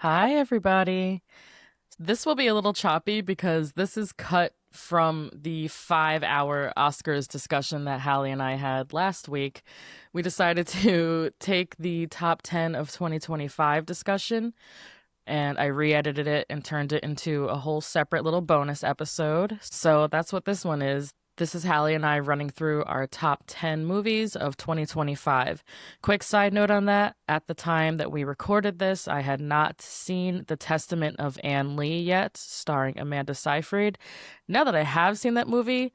Hi, everybody. This will be a little choppy because this is cut from the 5 hour Oscars discussion that Hallie and I had last week. We decided to take the top 10 of 2025 discussion and I re edited it and turned it into a whole separate little bonus episode. So that's what this one is. This is Hallie and I running through our top 10 movies of 2025. Quick side note on that, at the time that we recorded this, I had not seen The Testament of Anne Lee yet, starring Amanda Seyfried. Now that I have seen that movie,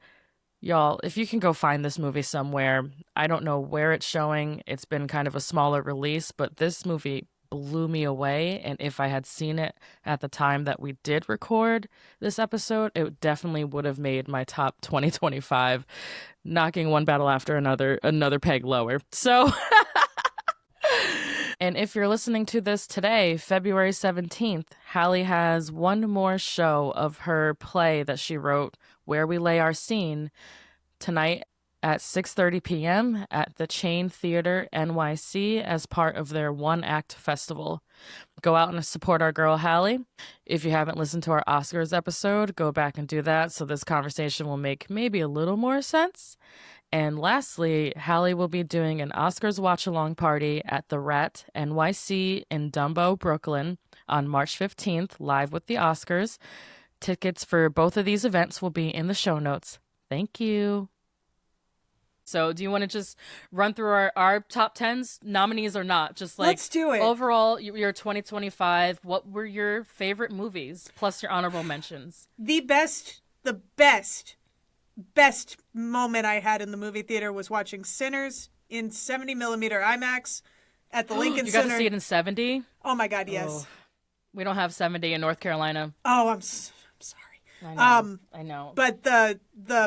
y'all, if you can go find this movie somewhere, I don't know where it's showing. It's been kind of a smaller release, but this movie blew me away. And if I had seen it at the time that we did record this episode, it definitely would have made my top 2025, knocking one battle after another peg lower. So, and if you're listening to this today, February 17th, Hallie has one more show of her play that she wrote, Where We Lay Our Scene, tonight at 6:30 p.m. at the Chain Theater NYC as part of their One Act Festival. Go out and support our girl Hallie. If you haven't listened to our Oscars episode, go back and do that so this conversation will make maybe a little more sense. And lastly, Hallie will be doing an Oscars watch-along party at the Rat NYC in Dumbo, Brooklyn on March 15th, live with the Oscars. Tickets for both of these events will be in the show notes. Thank you. So do you want to just run through our top 10s, nominees or not? Just like, let's do it. Overall, your 2025, what were your favorite movies, plus your honorable mentions? The best moment I had in the movie theater was watching Sinners in 70 millimeter IMAX at the Lincoln You Center. got to see it in 70? Oh my God, yes. Oh, we don't have 70 in North Carolina. Oh, I'm sorry. I know. But the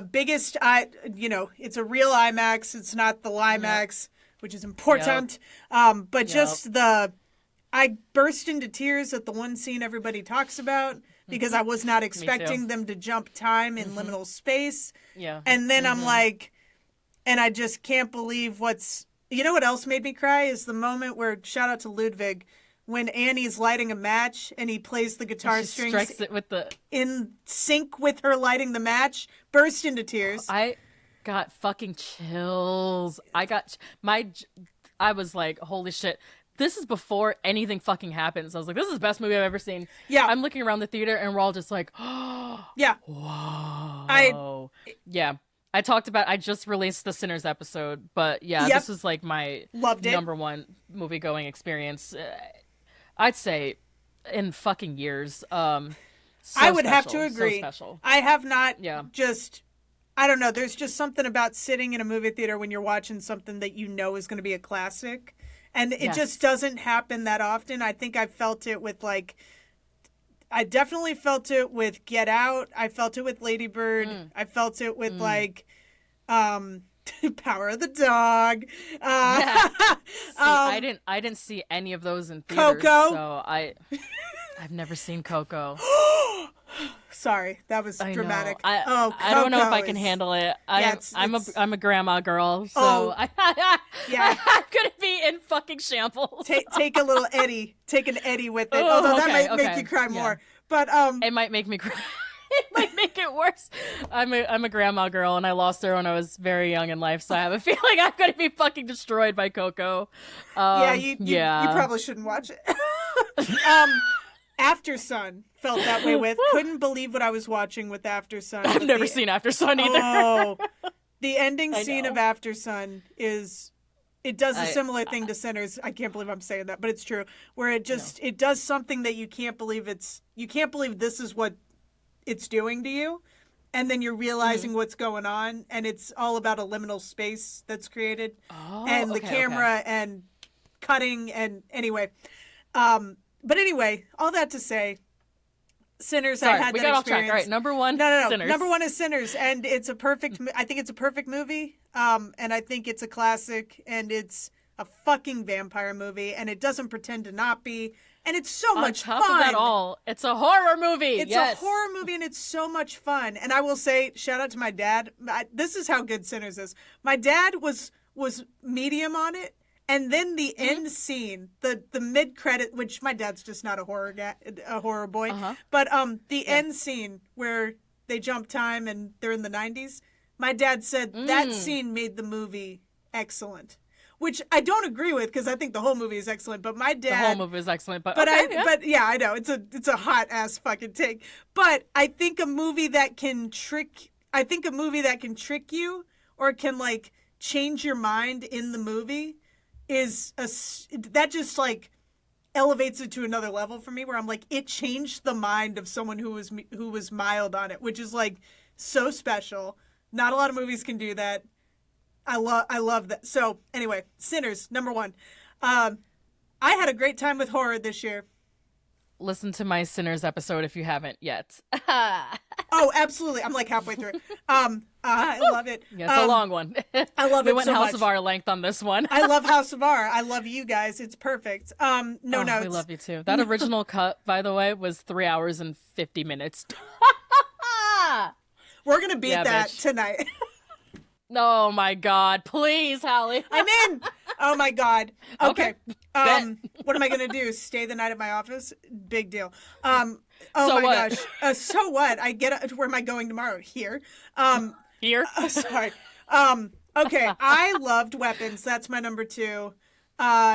biggest, it's a real IMAX. It's not the Limax, which is important. But just I burst into tears at the one scene everybody talks about because I was not expecting them to jump time in liminal space. Yeah. And then I'm like, and I just can't believe you know what else made me cry is the moment where, shout out to Ludwig, when Annie's lighting a match and he plays the guitar strings strikes it with in sync with her lighting the match, burst into tears. I got fucking chills. I was like, holy shit. This is before anything fucking happens. I was like, this is the best movie I've ever seen. Yeah. I'm looking around the theater and we're all just like, oh. Yeah. Whoa. I talked about, I just released the Sinners episode, but this was like my number one movie going experience. I'd say in fucking years. I would have to agree. So special. I have not I don't know. There's just something about sitting in a movie theater when you're watching something that you know is going to be a classic. And it just doesn't happen that often. I think I felt it with I definitely felt it with Get Out. I felt it with Lady Bird. I felt it with Power of the Dog. See, I didn't see any of those in theaters. Coco. So I've never seen Coco. Sorry, that was dramatic. I don't know if I can handle it. I'm a grandma girl, so I'm gonna be in fucking shambles. Take a little Eddie. Take an Eddie with it. Although that might make you cry more. But it might make me cry. It might make it worse. I'm a grandma girl, and I lost her when I was very young in life, so I have a feeling I'm going to be fucking destroyed by Coco. You probably shouldn't watch it. After Sun felt that way with. Couldn't believe what I was watching with After Sun. I've never seen After Sun either. Oh, the ending scene of After Sun is... It does a similar thing to Sinners. I can't believe I'm saying that, but it's true. Where it does something that you can't believe this is what it's doing to you, and then you're realizing what's going on, and it's all about a liminal space that's created, and the camera and cutting, and anyway, but anyway, all that to say, Sinners. Sorry, I had we that got experience. off track. All right, number one. No. Sinners. Number one is Sinners, and it's a perfect. I think it's a perfect movie, and I think it's a classic, and it's a fucking vampire movie, and it doesn't pretend to not be. And it's so much fun. On top of that all, it's a horror movie. It's a horror movie, and it's so much fun. And I will say, shout out to my dad. This is how good Sinners is. My dad was medium on it, And then the end scene, the mid credit, which my dad's just not a horror boy, but the end scene where they jump time and they're in the 90s, my dad said that scene made the movie excellent. Which I don't agree with because I think the whole movie is excellent. But my dad, the whole movie is excellent. But I know it's a hot ass fucking take. But I think a movie that can trick you or can like change your mind in the movie that just like elevates it to another level for me. Where I'm like, it changed the mind of someone who was mild on it, which is like so special. Not a lot of movies can do that. I love that. So anyway, Sinners, number 1. I had a great time with horror this year. Listen to my Sinners episode if you haven't yet. Oh, absolutely. I'm like halfway through. I love it. Yeah, it's a long one. I love it so much. We went House of R length on this one. I love House of R. I love you guys. It's perfect. No notes. We love you too. That original cut, by the way, was 3 hours and 50 minutes. We're going to beat that bitch. tonight. Oh my God! Please, Halley. I'm in. Oh my God. Okay. Bet. What am I gonna do? Stay the night at my office? Big deal. Oh so my what? gosh. So what? Where am I going tomorrow? Here. Here. Sorry. Okay. I loved Weapons. That's my number 2.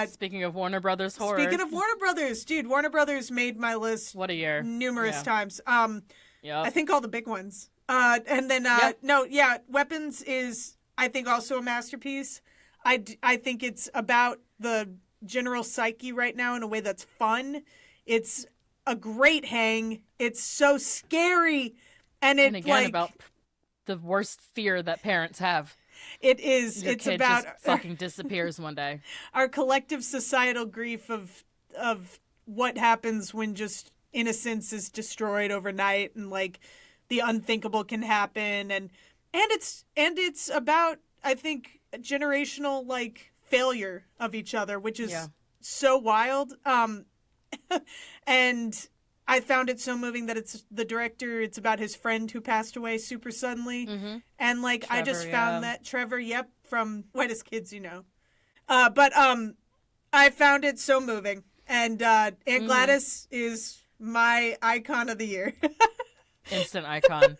Speaking of Warner Brothers horror. Speaking of Warner Brothers, dude, Warner Brothers made my list. What a year. Numerous times. Yep. I think all the big ones. And then, Weapons is, I think, also a masterpiece. I think it's about the general psyche right now in a way that's fun. It's a great hang. It's so scary. And again, like, about the worst fear that parents have. It is. Your it's kid about just fucking disappears one day. Our collective societal grief of what happens when just innocence is destroyed overnight and like the unthinkable can happen, and it's about, I think, generational like failure of each other, which is so wild. And I found it so moving that it's the director. It's about his friend who passed away super suddenly, and like Trevor, I just found that Trevor, from Whitest Kids, but I found it so moving, and Aunt Gladys is my icon of the year. Instant icon.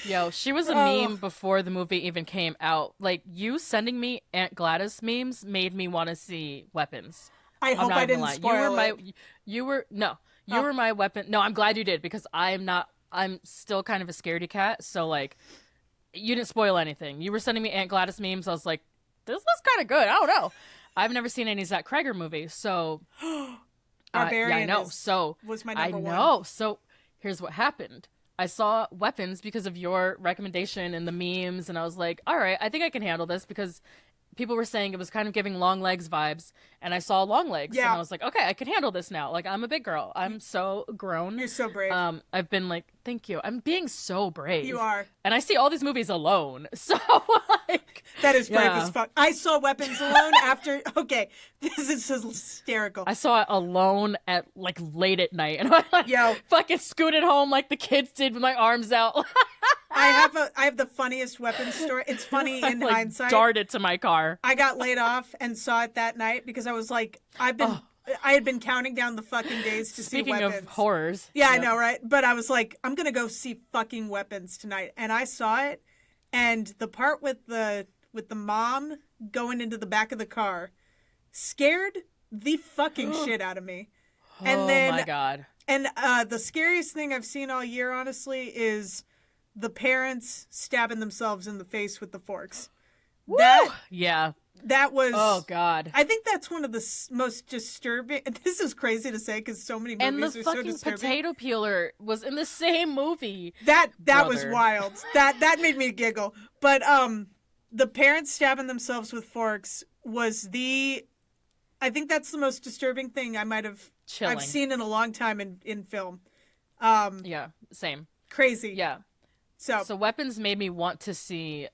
Yo, she was a meme before the movie even came out. Like, you sending me Aunt Gladys memes made me want to see Weapons. I hope I didn't spoil it. You were my weapon. No, I'm glad you did, because I'm still kind of a scaredy cat. So like, you didn't spoil anything. You were sending me Aunt Gladys memes. I was like, this was kind of good. I don't know. I've never seen any Zach Kreger movies, so Barbarian. I know. Was my number 1. I know. So here's what happened. I saw Weapons because of your recommendation and the memes, and I was like, all right, I think I can handle this, because people were saying it was kind of giving Long Legs vibes, and I saw Long Legs, and I was like, okay, I can handle this now. Like, I'm a big girl. I'm so grown. You're so brave. I've been like, thank you. I'm being so brave. You are. And I see all these movies alone, so like... That is brave as fuck. I saw Weapons alone after... Okay, this is hysterical. I saw it alone at, like, late at night, and I fucking scooted home like the kids did with my arms out. I have the funniest Weapons story. It's funny in hindsight. Darted to my car. I got laid off and saw it that night because I was like, I had been counting down the fucking days to see Weapons. Speaking of horrors. Yeah, I know, right? But I was like, I'm gonna go see fucking Weapons tonight, and I saw it, and the part with the mom going into the back of the car scared the fucking shit out of me. And then, my God. And the scariest thing I've seen all year, honestly, is the parents stabbing themselves in the face with the forks. Woo! That was... Oh, God. I think that's one of the most disturbing... This is crazy to say because so many movies are so disturbing. And the fucking potato peeler was in the same movie. That was wild. That made me giggle. But the parents stabbing themselves with forks was I think that's the most disturbing thing I've seen in a long time in film. Yeah, same. Crazy. Yeah. So Weapons made me want to see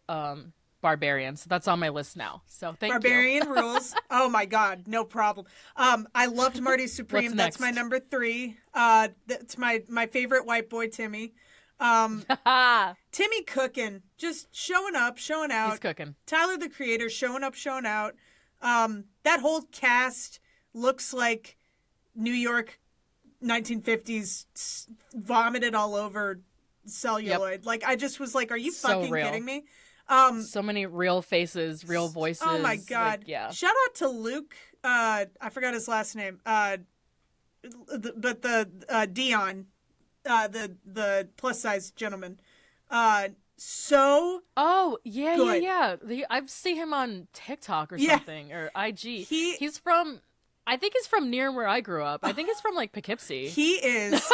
Barbarian. So that's on my list now. So thank you. Barbarian rules. Oh my God, no problem. I loved Marty Supreme. What's That's next? my number 3. That's my favorite white boy, Timmy. Timmy cooking, just showing up, showing out. He's cooking. Tyler the Creator showing up, showing out. That whole cast looks like New York 1950s vomited all over celluloid. Yep. Like, I just was like, are you So fucking real. kidding me? So many real faces, real voices. Oh my God. Like, yeah. Shout out to Luke. I forgot his last name. But the Dion, the plus size gentleman. So Oh, yeah, good. yeah. I've seen him on TikTok or Yeah. something, or IG. He- He's from, I think he's from near where I grew up. I think he's from, like, Poughkeepsie. He is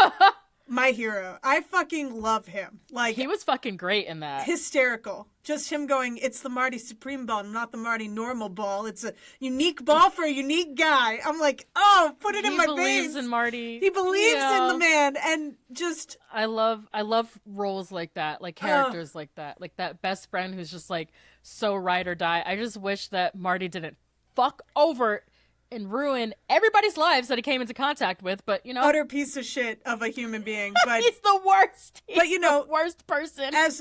my hero. I fucking love him. Like, He was fucking great in that. hysterical. Just him going, it's the Marty Supreme ball, not the Marty normal ball. It's a unique ball for a unique guy. I'm like, oh, put it in my He believes veins. in Marty. He believes Yeah. in the man, and just I love roles like that, like characters like that best friend who's just like so ride or die. I just wish that Marty didn't fuck over and ruin everybody's lives that he came into contact with, but you know, utter piece of shit of a human being. But he's the worst. But, you know, the worst person. as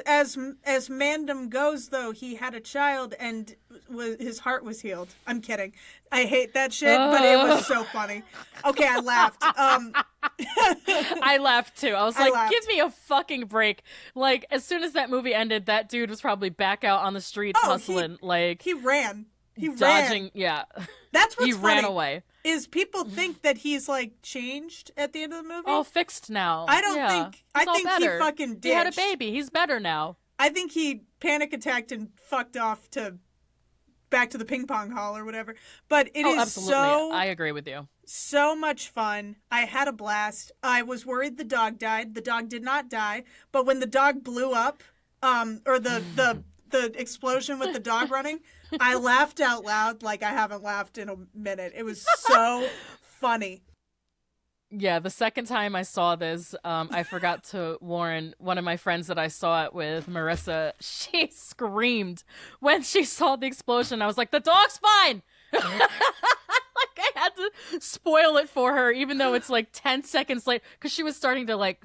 mandom goes, though, he had a child and his heart was healed. I'm kidding. I hate that shit, but it was so funny. Okay, I laughed. I laughed too. I was I like, laughed. give me a fucking break. Like, as soon as that movie ended, that dude was probably back out on the streets Oh, hustling, like He ran. He dodging. ran. Yeah, That's what's he funny. ran away. Is people think that he's like changed at the end of the movie? All fixed now. I don't Yeah. think. I He's all think he better. fucking ditched. He had a baby. He's better now. I think he panic attacked and fucked off to back to the ping pong hall or whatever. But it is Absolutely. so I agree with you. so much fun. I had a blast. I was worried the dog died. The dog did not die. But when the dog blew up, or the explosion with the dog running, I laughed out loud like I haven't laughed in a minute. It was so funny. Yeah, the second time I saw this, I forgot to warn one of my friends that I saw it with, Marissa. She screamed when she saw the explosion. I was like, the dog's fine! Like, I had to spoil it for her, even though it's like 10 seconds late, because she was starting to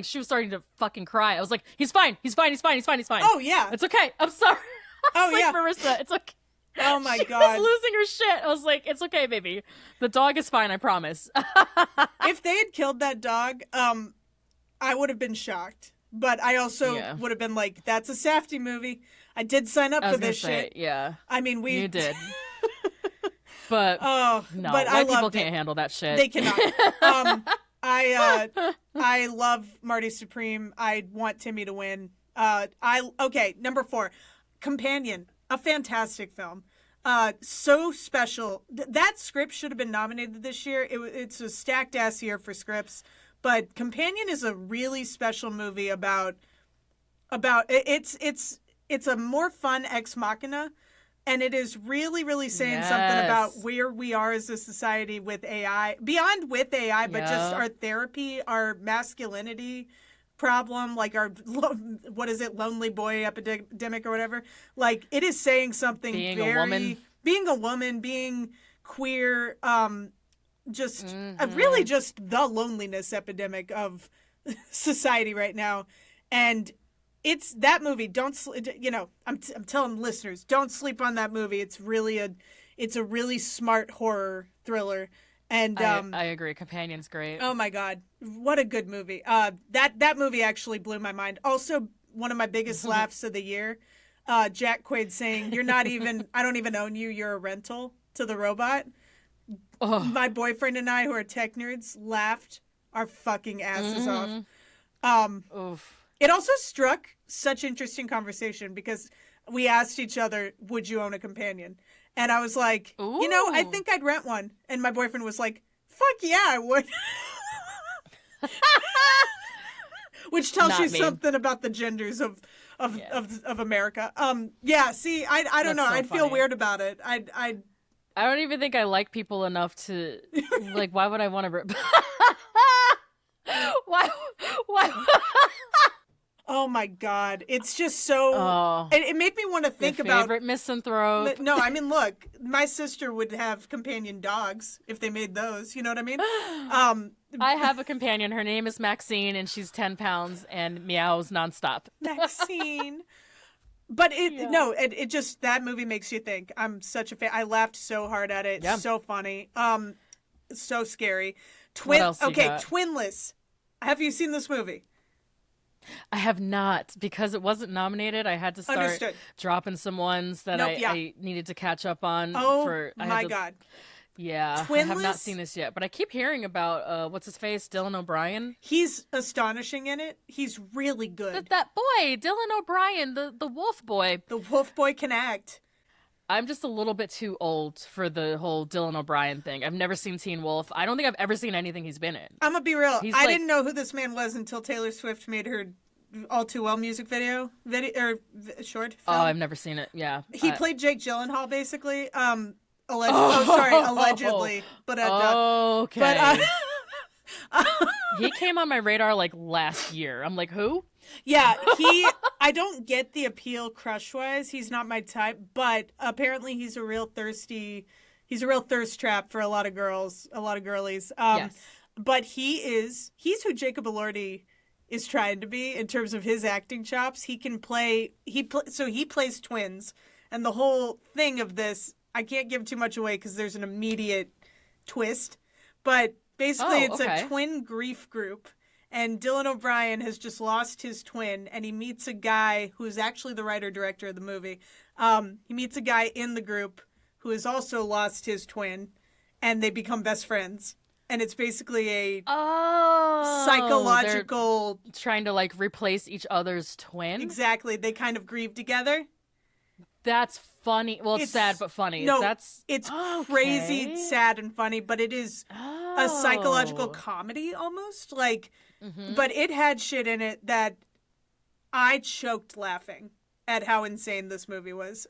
she was starting to fucking cry. I was like, he's fine, he's fine, he's fine, he's fine, he's fine. Oh, yeah. It's okay, I'm sorry. I was Oh, like, yeah. Marissa, it's okay. Oh, my She God. was losing her shit. I was like, it's okay, baby. The dog is fine, I promise. If they had killed that dog, I would have been shocked. But I also would have been like, that's a Safdie movie. I did sign up I for was gonna this say, shit. yeah. I mean, You did. But Oh, no, but I white people loved can't it. handle that shit. They cannot. I love Marty Supreme. I want Timmy to win. Okay, number 4, Companion, a fantastic film. So special. That script should have been nominated this year. It's a stacked ass year for scripts, but Companion is a really special movie about it's a more fun ex machina. And it is really, really saying something about where we are as a society with AI, beyond with AI, but just our therapy, our masculinity problem, like our, what is it, lonely boy epidemic or whatever. Like, it is saying something Being a woman. Being a woman, being queer, just really just the loneliness epidemic of society right now. And it's that movie. I'm telling listeners, don't sleep on that movie. It's a really smart horror thriller. And I agree. Companion's great. oh my God, what a good movie. That movie actually blew my mind. Also, one of my biggest laughs of the year, Jack Quaid saying, "You're not even. I don't even own you. You're a rental," to the robot. Oh. My boyfriend and I, who are tech nerds, laughed our fucking asses off. Oof. It also struck such interesting conversation because we asked each other, would you own a companion? And I was like, I Ooh. think I'd rent one. And my boyfriend was like, fuck yeah, I would. Which tells Not you me. something about the genders of America. Yeah, see, I don't know. That's so I'd feel funny. weird about it. I'd I don't even think I like people enough to, like, why would I want to... Why? oh my God. It's just so... Oh. It made me want to think Your about... favorite misanthrope. No, I mean, look, my sister would have companion dogs if they made those. You know what I mean? I have a companion. Her name is Maxine, and she's 10 pounds and meows nonstop. Maxine. But it just, that movie makes you think. I'm such a fan. I laughed so hard at it. It's so funny. So scary. What else you got? Twinless. Have you seen this movie? I have not, because it wasn't nominated. I had to start dropping some ones that I needed to catch up on. Oh, my God. Yeah, Twinless? I have not seen this yet, but I keep hearing about, what's his face, Dylan O'Brien. He's astonishing in it. He's really good. That boy, Dylan O'Brien, the wolf boy. The wolf boy can act. I'm just a little bit too old for the whole Dylan O'Brien thing. I've never seen Teen Wolf. I don't think I've ever seen anything he's been in. I'm gonna be real. I didn't know who this man was until Taylor Swift made her All Too Well music video or short film. Oh, I've never seen it. Yeah. He played Jake Gyllenhaal, basically. Allegedly. But okay. He came on my radar like last year. I'm like, who? Yeah, I don't get the appeal crush-wise. He's not my type, but apparently he's a real thirst trap for a lot of girls, a lot of girlies. Yes. But he's who Jacob Elordi is trying to be in terms of his acting chops. He can play, so he plays twins, and the whole thing of this, I can't give too much away because there's an immediate twist, but basically it's a twin grief group. And Dylan O'Brien has just lost his twin, and he meets a guy who's actually the writer-director of the movie. He meets a guy in the group who has also lost his twin, and they become best friends. And it's basically a psychological... They're trying to, like, replace each other's twin? Exactly. They kind of grieve together. That's funny. Well, it's sad but funny. No, it's crazy, sad, and funny, but it is a psychological comedy almost. Like... Mm-hmm. But it had shit in it that I choked laughing at how insane this movie was.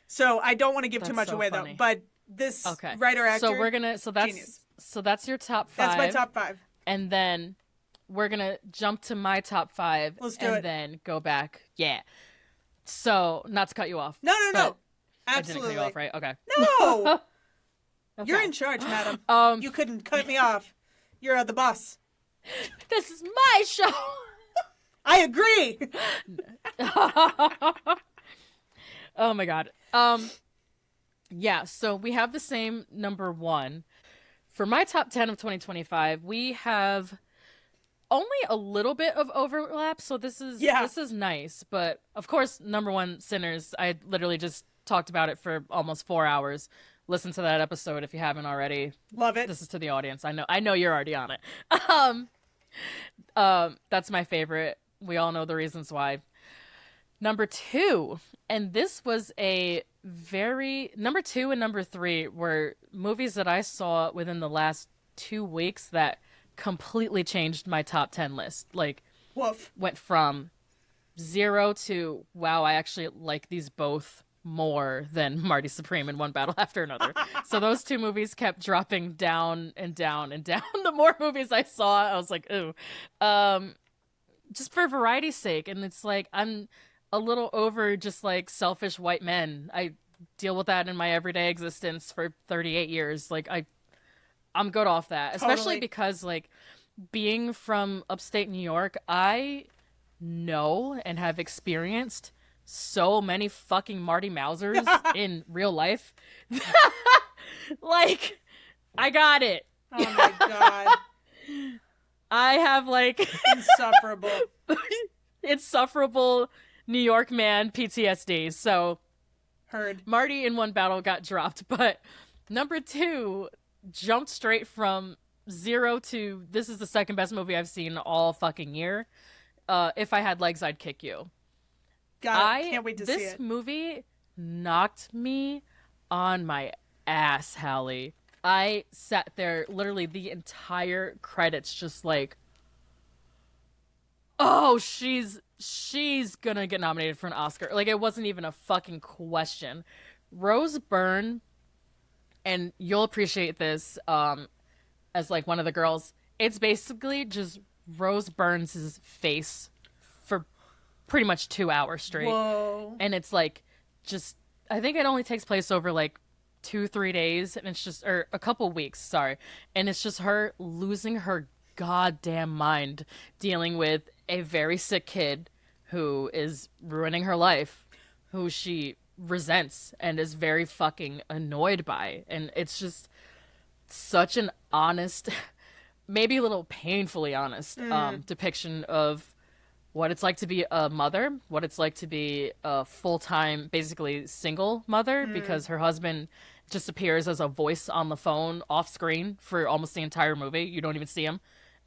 So I don't want to give too much away though. But this writer actor, so that's your top 5. That's my top 5. And then we're gonna jump to my top 5. Let's do it. And then go back. Yeah. So not to cut you off. No. Absolutely. I didn't cut you off, right? Okay. No. Okay. You're in charge, madam. You couldn't cut me off. You're the boss. This is my show. I agree. Oh my God. Yeah, so we have the same number 1. For my top 10 of 2025, we have only a little bit of overlap, so this is nice. But of course, number 1, Sinners. I literally just talked about it for almost 4 hours. Listen to that episode if you haven't already. Love it. This is to the audience. I know you're already on it. That's my favorite. We all know the reasons why. Number 2, and this was number 2 and number 3 were movies that I saw within the last 2 weeks that completely changed my top 10 list. Like, went from 0 to, wow, I actually like these both more than Marty Supreme in One Battle After Another. So those 2 movies kept dropping down and down and down. The more movies I saw, I was like, ooh. Just for variety's sake. And it's like, I'm a little over just like selfish white men. I deal with that in my everyday existence for 38 years. Like, I'm good off that. Especially because, like, being from upstate New York, I know and have experienced so many fucking Marty Mausers in real life. Like, I got it. Oh my God. I have, like, insufferable New York man PTSD. So heard Marty in One Battle got dropped, but number 2 jumped straight from 0 to, this is the second best movie I've seen all fucking year. If I Had Legs, I'd Kick You. Can't wait to see it. This movie knocked me on my ass, Halley. I sat there literally the entire credits just like, oh, she's gonna get nominated for an Oscar. Like, it wasn't even a fucking question. Rose Byrne, and you'll appreciate this as like one of the girls, it's basically just Rose Byrne's face for pretty much 2 hours straight. Whoa. And it's like, just, I think it only takes place over like 2-3 days, and it's just, or a couple weeks, sorry. And it's just her losing her goddamn mind dealing with a very sick kid who is ruining her life. who she resents and is very fucking annoyed by. And it's just such an honest, maybe a little painfully honest depiction of what it's like to be a mother, what it's like to be a full-time, basically single mother, because her husband just appears as a voice on the phone off screen for almost the entire movie. You don't even see him.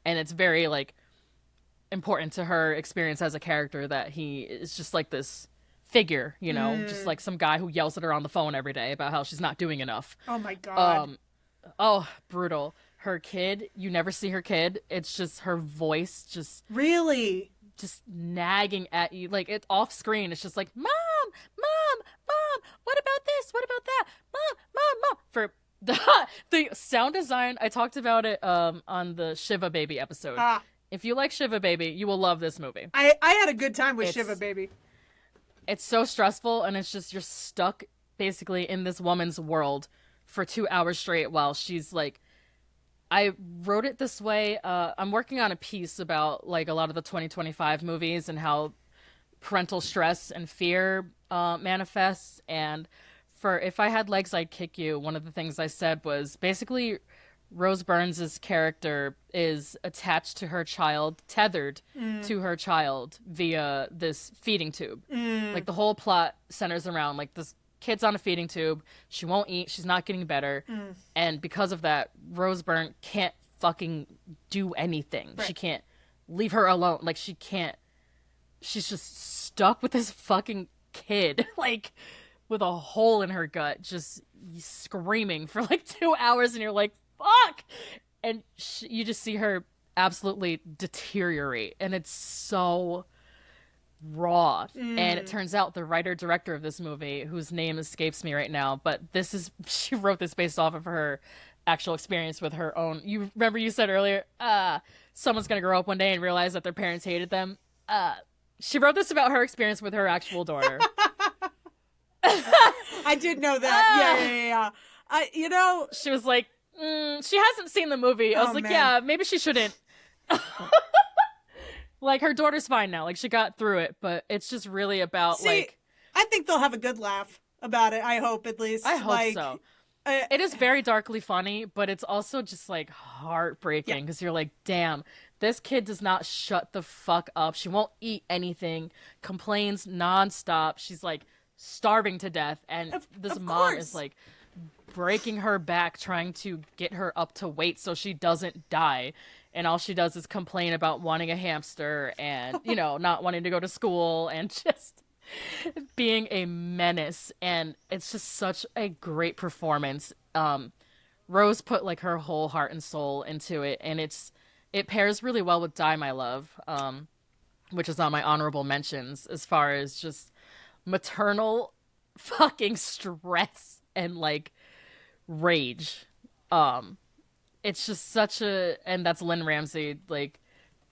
And it's very, like, important to her experience as a character that he is just like this figure, you know, just like some guy who yells at her on the phone every day about how she's not doing enough. Oh my God. Oh, brutal. Her kid, you never see her kid. It's just her voice really just nagging at you. Like, it's off screen. It's just like, Mom, what about this? What about that? Mom. For the sound design, I talked about it on the Shiva Baby episode. If you like Shiva Baby, you will love this movie. I had a good time with Shiva Baby. It's so stressful, and it's just, you're stuck basically in this woman's world for 2 hours straight while she's like, I wrote it this way. I'm working on a piece about like a lot of the 2025 movies and how parental stress and fear manifests. And for If I Had Legs, I'd Kick You, one of the things I said was basically Rose Byrne's character is attached to her child, tethered to her child via this feeding tube. Like, the whole plot centers around like this kid's on a feeding tube, she won't eat, she's not getting better, and because of that, Rose Byrne can't fucking do anything. Right. She can't leave her alone. Like, she's just stuck with this fucking kid, like, with a hole in her gut, just screaming for like 2 hours, and you're like, fuck! And you just see her absolutely deteriorate, and it's so raw. And it turns out the writer-director of this movie, whose name escapes me right now, but she wrote this based off of her actual experience with her own. You remember you said earlier, someone's gonna grow up one day and realize that their parents hated them. She wrote this about her experience with her actual daughter. I did know that. Yeah. You know, she was like, she hasn't seen the movie. I was like, man. Yeah, maybe she shouldn't. Like, her daughter's fine now. Like, she got through it, but it's just really about, like... I think they'll have a good laugh about it. I hope, at least. I hope so. It is very darkly funny, but it's also just, like, heartbreaking, because you're like, damn, this kid does not shut the fuck up. She won't eat anything, complains nonstop. She's, like, starving to death, and this mom is, like, breaking her back, trying to get her up to weight so she doesn't die. And all she does is complain about wanting a hamster and, you know, not wanting to go to school and just being a menace. And it's just such a great performance. Rose put like her whole heart and soul into it, and it pairs really well with Die My Love, which is on my honorable mentions as far as just maternal fucking stress and like rage. It's just such and that's Lynn Ramsey, like,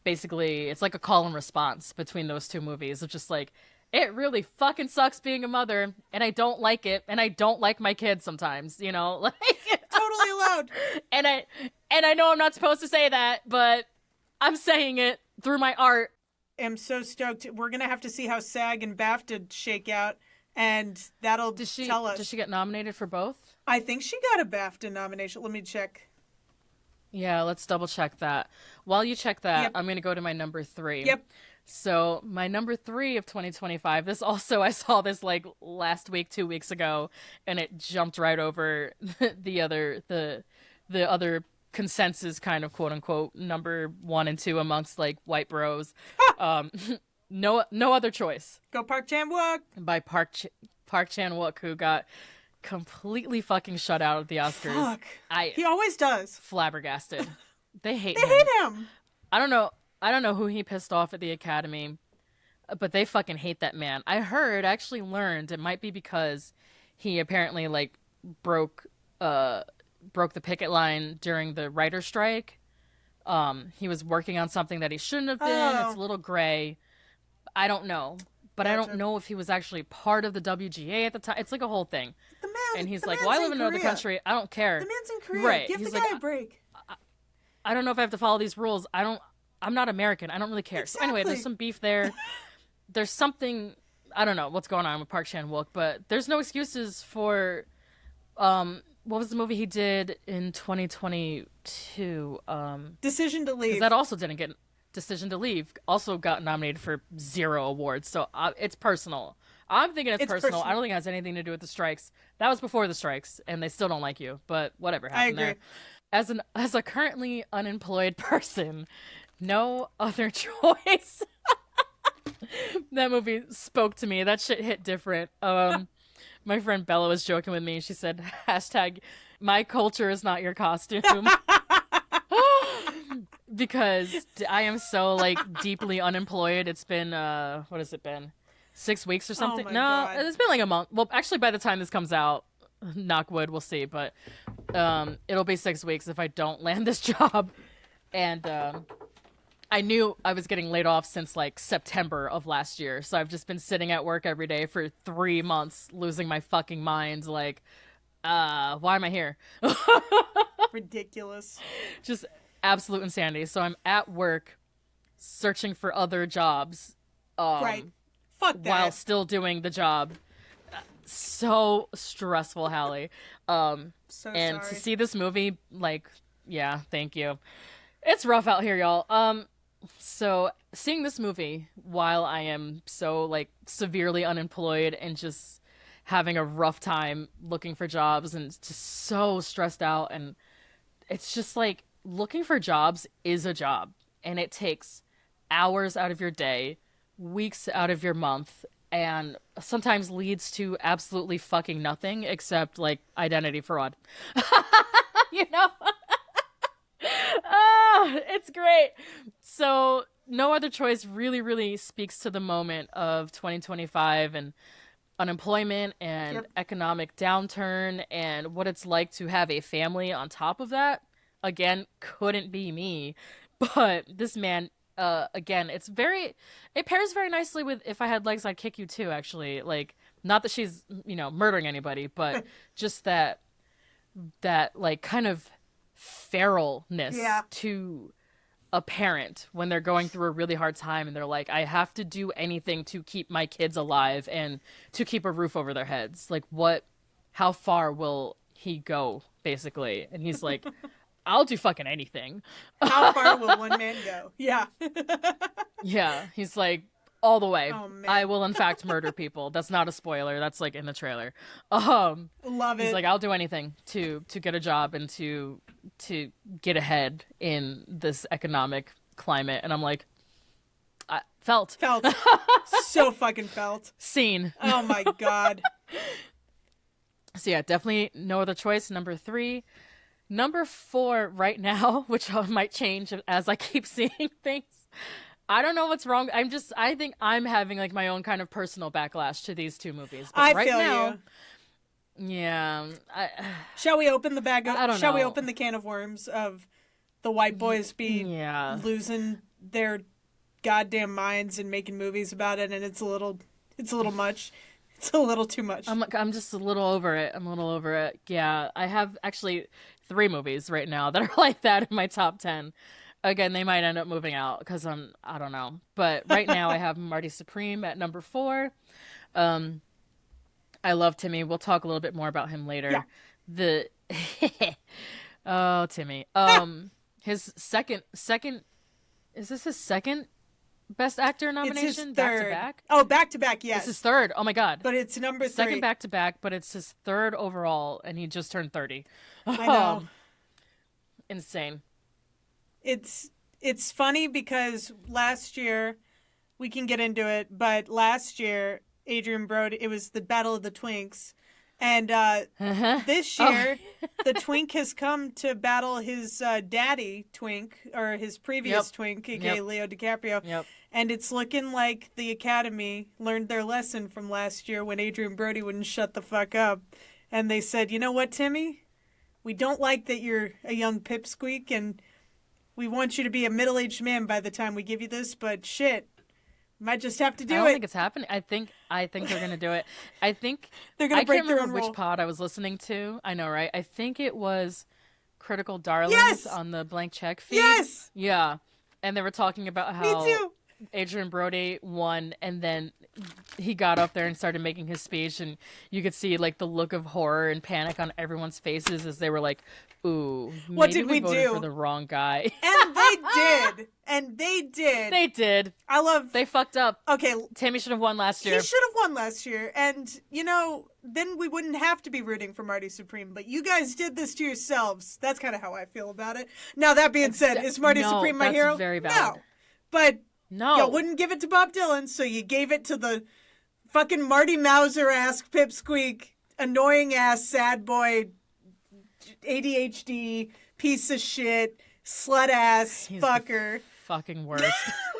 basically, it's like a call and response between those two movies of just like, it really fucking sucks being a mother, and I don't like it, and I don't like my kids sometimes, you know? Like, totally allowed. And I know I'm not supposed to say that, but I'm saying it through my art. I'm so stoked. We're going to have to see how SAG and BAFTA shake out, and that'll tell us. Did she get nominated for both? I think she got a BAFTA nomination. Let me check. Yeah, let's double check that. While you check that, I'm going to go to my number 3. Yep. So my number 3 of 2025, this also, I saw this like last week, 2 weeks ago, and it jumped right over the other consensus kind of quote unquote number 1 and 2 amongst like white bros. No Other Choice. Go Park Chan-wook. By Park Chan-wook, who got completely fucking shut out of the Oscars. Fuck. He always does. Flabbergasted. They hate him. I don't know who he pissed off at the Academy, but they fucking hate that man. I actually learned it might be because he apparently like broke the picket line during the writer's strike. He was working on something that he shouldn't have been. It's a little gray. I don't know. But I don't know if he was actually part of the WGA at the time. It's like a whole thing. And he's like, well, I live in another country. I don't care. The man's in Korea. Right. Give he's the guy a break. I don't know if I have to follow these rules. I'm not American. I don't really care. Exactly. So anyway, there's some beef there. There's something I don't know what's going on with Park Chan-wook, but there's no excuses for what was the movie he did in 2022? Decision to Because Leave. that also didn't get Decision to Leave. Also got nominated for 0 awards. So it's personal. I'm thinking it's personal. I don't think it has anything to do with the strikes. That was before the strikes, and they still don't like you. But whatever happened there. As a currently unemployed person, no other choice. That movie spoke to me. That shit hit different. My friend Bella was joking with me. She said, hashtag, my culture is not your costume. Because I am so, like, deeply unemployed. It's been, what has it been? 6 weeks or something? No, God. It's been like a month. Well, actually, by the time this comes out, knock wood, we'll see. But it'll be 6 weeks if I don't land this job. And I knew I was getting laid off since, like, September of last year. So I've just been sitting at work every day for 3 months, losing my fucking mind. Like, why am I here? Ridiculous. Just absolute insanity. So I'm at work searching for other jobs. Right. Fuck that. While still doing the job. So stressful, Halley. And sorry. to see this movie, like, yeah, thank you. It's rough out here, y'all. So seeing this movie while I am so, like, severely unemployed and just having a rough time looking for jobs and just so stressed out, and it's just like looking for jobs is a job, and it takes hours out of your day, weeks out of your month, and sometimes leads to absolutely fucking nothing except, like, identity fraud. You know? It's great. So No Other Choice really, really speaks to the moment of 2025 and unemployment and economic downturn and what it's like to have a family on top of that. Again, couldn't be me. But this man, again, it pairs very nicely with If I Had Legs, I'd Kick You Too, actually. Like, not that she's, murdering anybody, but just that like, kind of feralness to a parent when they're going through a really hard time and they're like, I have to do anything to keep my kids alive and to keep a roof over their heads. Like, how far will he go, basically? And he's like, I'll do fucking anything. How far will one man go? Yeah. Yeah, he's like, all the way. Oh, man. I will, in fact, murder people. That's not a spoiler. That's, like, in the trailer. Love it. He's like, I'll do anything to get a job and to get ahead in this economic climate. And I'm like, felt. So fucking felt. Seen. Oh, my God. So, yeah, definitely No Other Choice, number 3. Number 4 right now, which might change as I keep seeing things. I don't know what's wrong. I think I'm having, like, my own kind of personal backlash to these two movies. But right feel now, you. Yeah. Shall we open the bag of, I don't know. Shall we open the can of worms of the white boys losing their goddamn minds and making movies about it, and it's a little much. It's a little too much. I'm just a little over it. I'm a little over it. Yeah, I have actually 3 movies right now that are like that in my top 10. Again, they might end up moving out because I don't know. But right now I have Marty Supreme at number 4. I love Timmy. We'll talk a little bit more about him later. Yeah. Oh, Timmy. His second, is this his second Best Actor nomination? It's his third. Back to back? Oh, back to back, yes. It's his third. Oh my God. But it's number 3. Second back to back, but it's his third overall, and he just turned 30. I know. Insane. It's funny because last year, we can get into it, but last year, Adrian Brody, it was the Battle of the Twinks. And this year, the Twink has come to battle his daddy Twink, or his previous Twink, aka Leo DiCaprio. Yep. And it's looking like the Academy learned their lesson from last year when Adrian Brody wouldn't shut the fuck up. And they said, you know what, Timmy? We don't like that you're a young pipsqueak, and we want you to be a middle-aged man by the time we give you this, but shit. Might just have to do it. I don't think it's happening. I think they're gonna do it. I think they're gonna break their own rule. I can't remember which pod I was listening to. I know, right? I think it was Critical Darlings on the Blank Check feed. Yes. Yeah, and they were talking about how Adrian Brody won, and then he got up there and started making his speech, and you could see like the look of horror and panic on everyone's faces as they were like, "Ooh, what maybe did we voted do for the wrong guy." And they did. And they did. They did. They fucked up. Okay, Tammy should have won last year. He should have won last year, and then we wouldn't have to be rooting for Marty Supreme. But you guys did this to yourselves. That's kind of how I feel about it. Now that being said, is Marty Supreme my hero? Very valid. No, but no, you wouldn't give it to Bob Dylan, so you gave it to the fucking Marty Mauser-ass pipsqueak, annoying ass sad boy, ADHD piece of shit, slut ass fucker. Fucking worst.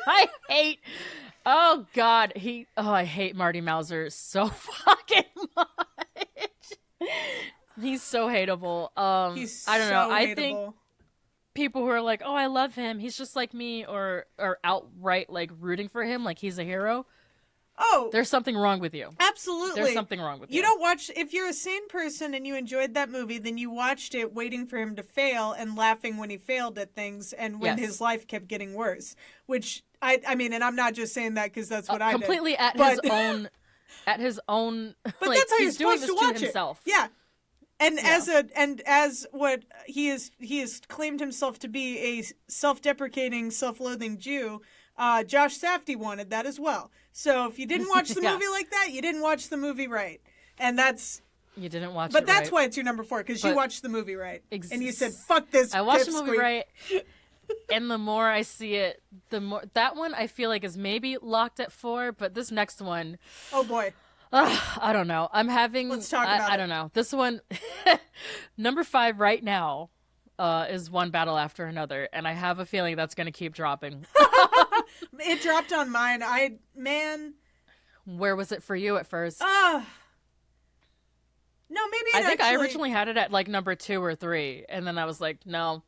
I hate. Oh God, I hate Marty Mauser so fucking much. He's so hateable. I don't know. I think people who are like, "Oh, I love him. He's just like me," or outright like rooting for him, like he's a hero. Oh, there's something wrong with you. Absolutely. There's something wrong with you. You don't watch, if you're a sane person and you enjoyed that movie, then you watched it waiting for him to fail and laughing when he failed at things and when his life kept getting worse. Which, I mean, and I'm not just saying that because that's what I did. Completely at his own, but like, that's how he's you're doing supposed this to watch himself. It. Yeah. As what he has claimed himself to be, a self-deprecating, self-loathing Jew, Josh Safdie wanted that as well. So if you didn't watch the movie like that, you didn't watch the movie right. And you didn't watch it right. But that's why it's your number 4, because you watched the movie right. And you said, fuck this. I watched the movie right. And the more I see it, the more, that one I feel like is maybe locked at 4, but this next one, oh boy. I don't know. Let's talk about it. I don't know. This one, number 5 right now, is One Battle After Another, and I have a feeling that's going to keep dropping. It dropped on mine. Where was it for you at first? No, maybe I think I originally had it at like number 2 or 3, and then I was like, no,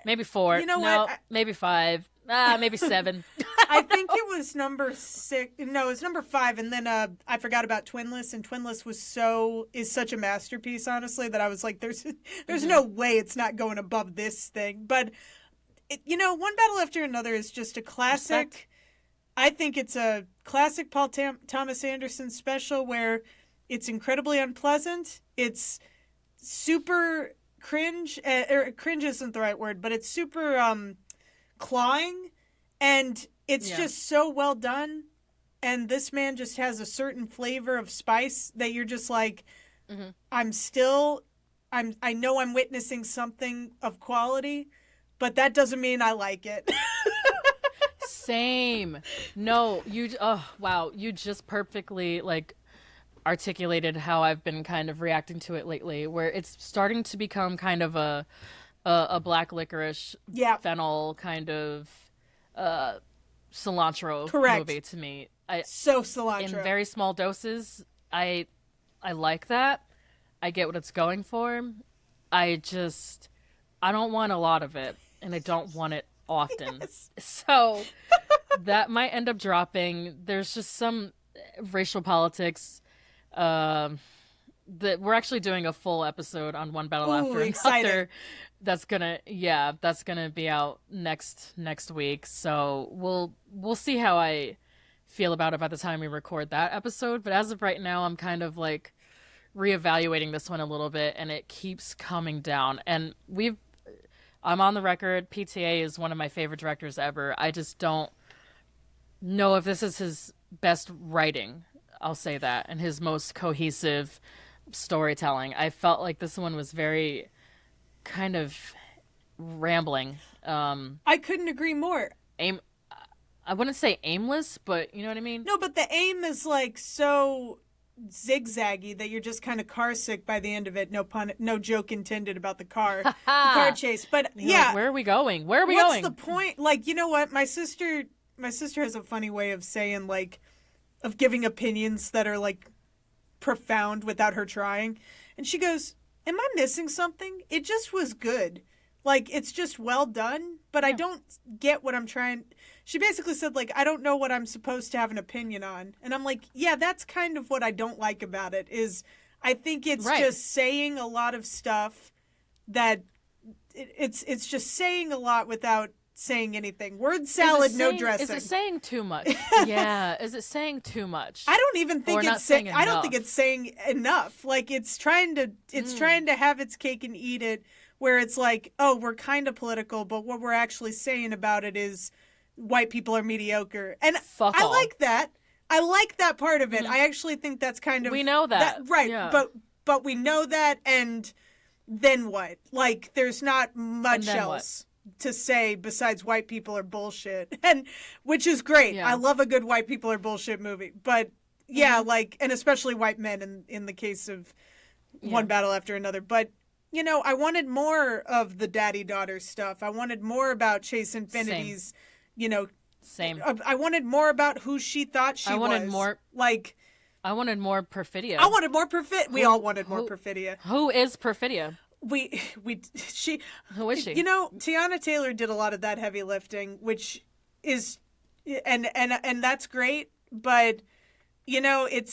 maybe 4. You know what? Maybe 5. Maybe 7. I think it was number 6. No, it was number 5, and then I forgot about Twinless, and Twinless is such a masterpiece, honestly, that I was like, there's no way it's not going above this thing. But One Battle After Another is just a classic. Respect. I think it's a classic Paul Thomas Anderson special where it's incredibly unpleasant. It's super cringe. Cringe isn't the right word, but it's super clawing, and it's just so well done. And this man just has a certain flavor of spice that you're just like, I know I'm witnessing something of quality, but that doesn't mean I like it. Same. No, wow. You just perfectly like articulated how I've been kind of reacting to it lately, where it's starting to become kind of a black licorice, fennel kind of cilantro movie to me. So cilantro. In very small doses. I like that. I get what it's going for. I don't want a lot of it, and I don't want it often. Yes. So that might end up dropping. There's just some racial politics. That we're actually doing a full episode on One Battle After Another. That's gonna be out next week. So we'll see how I feel about it by the time we record that episode. But as of right now, I'm kind of like reevaluating this one a little bit, and it keeps coming down. And I'm on the record. PTA is one of my favorite directors ever. I just don't know if this is his best writing. I'll say that, and his most cohesive storytelling. I felt like this one was very kind of rambling. I couldn't agree more. I wouldn't say aimless, but you know what I mean? No, but the aim is like so zigzaggy that you're just kind of car sick by the end of it. No joke intended about the car chase. But yeah, like, where are we going? What's going? What's the point? Like, you know what? My sister has a funny way of saying, like, of giving opinions that are like profound without her trying. And she goes, "Am I missing something? It just was good. Like, it's just well done, but I don't get what I'm trying." She basically said, like, I don't know what I'm supposed to have an opinion on. And I'm like, yeah, that's kind of what I don't like about it, is I think it's just saying a lot of stuff that it's just saying a lot without saying anything. Word salad, no dressing. Is it saying too much? Yeah. Is it saying too much? I don't even think it's saying. I don't think enough. it's saying enough. Like it's trying to have its cake and eat it. Where it's like, oh, we're kind of political, but what we're actually saying about it is white people are mediocre, and Fuck I all. like that. I like that part of it. I actually think that's kind of We know that. right? Yeah. But we know that, and then what? Like, there's not much else to say besides white people are bullshit, and which is great. Yeah. I love a good white people are bullshit movie, but yeah, like, and especially white men in the case of One Battle After Another, but. You know, I wanted more of the daddy-daughter stuff. I wanted more about Chase Infinity's, you know... Same. I wanted more about who she thought she was. I wanted more... Like... I wanted more Perfidia. I wanted more Perfidia. We all wanted more Perfidia. Who is Perfidia? Who is she? You know, Tiana Taylor did a lot of that heavy lifting, which is... And that's great, but, you know, it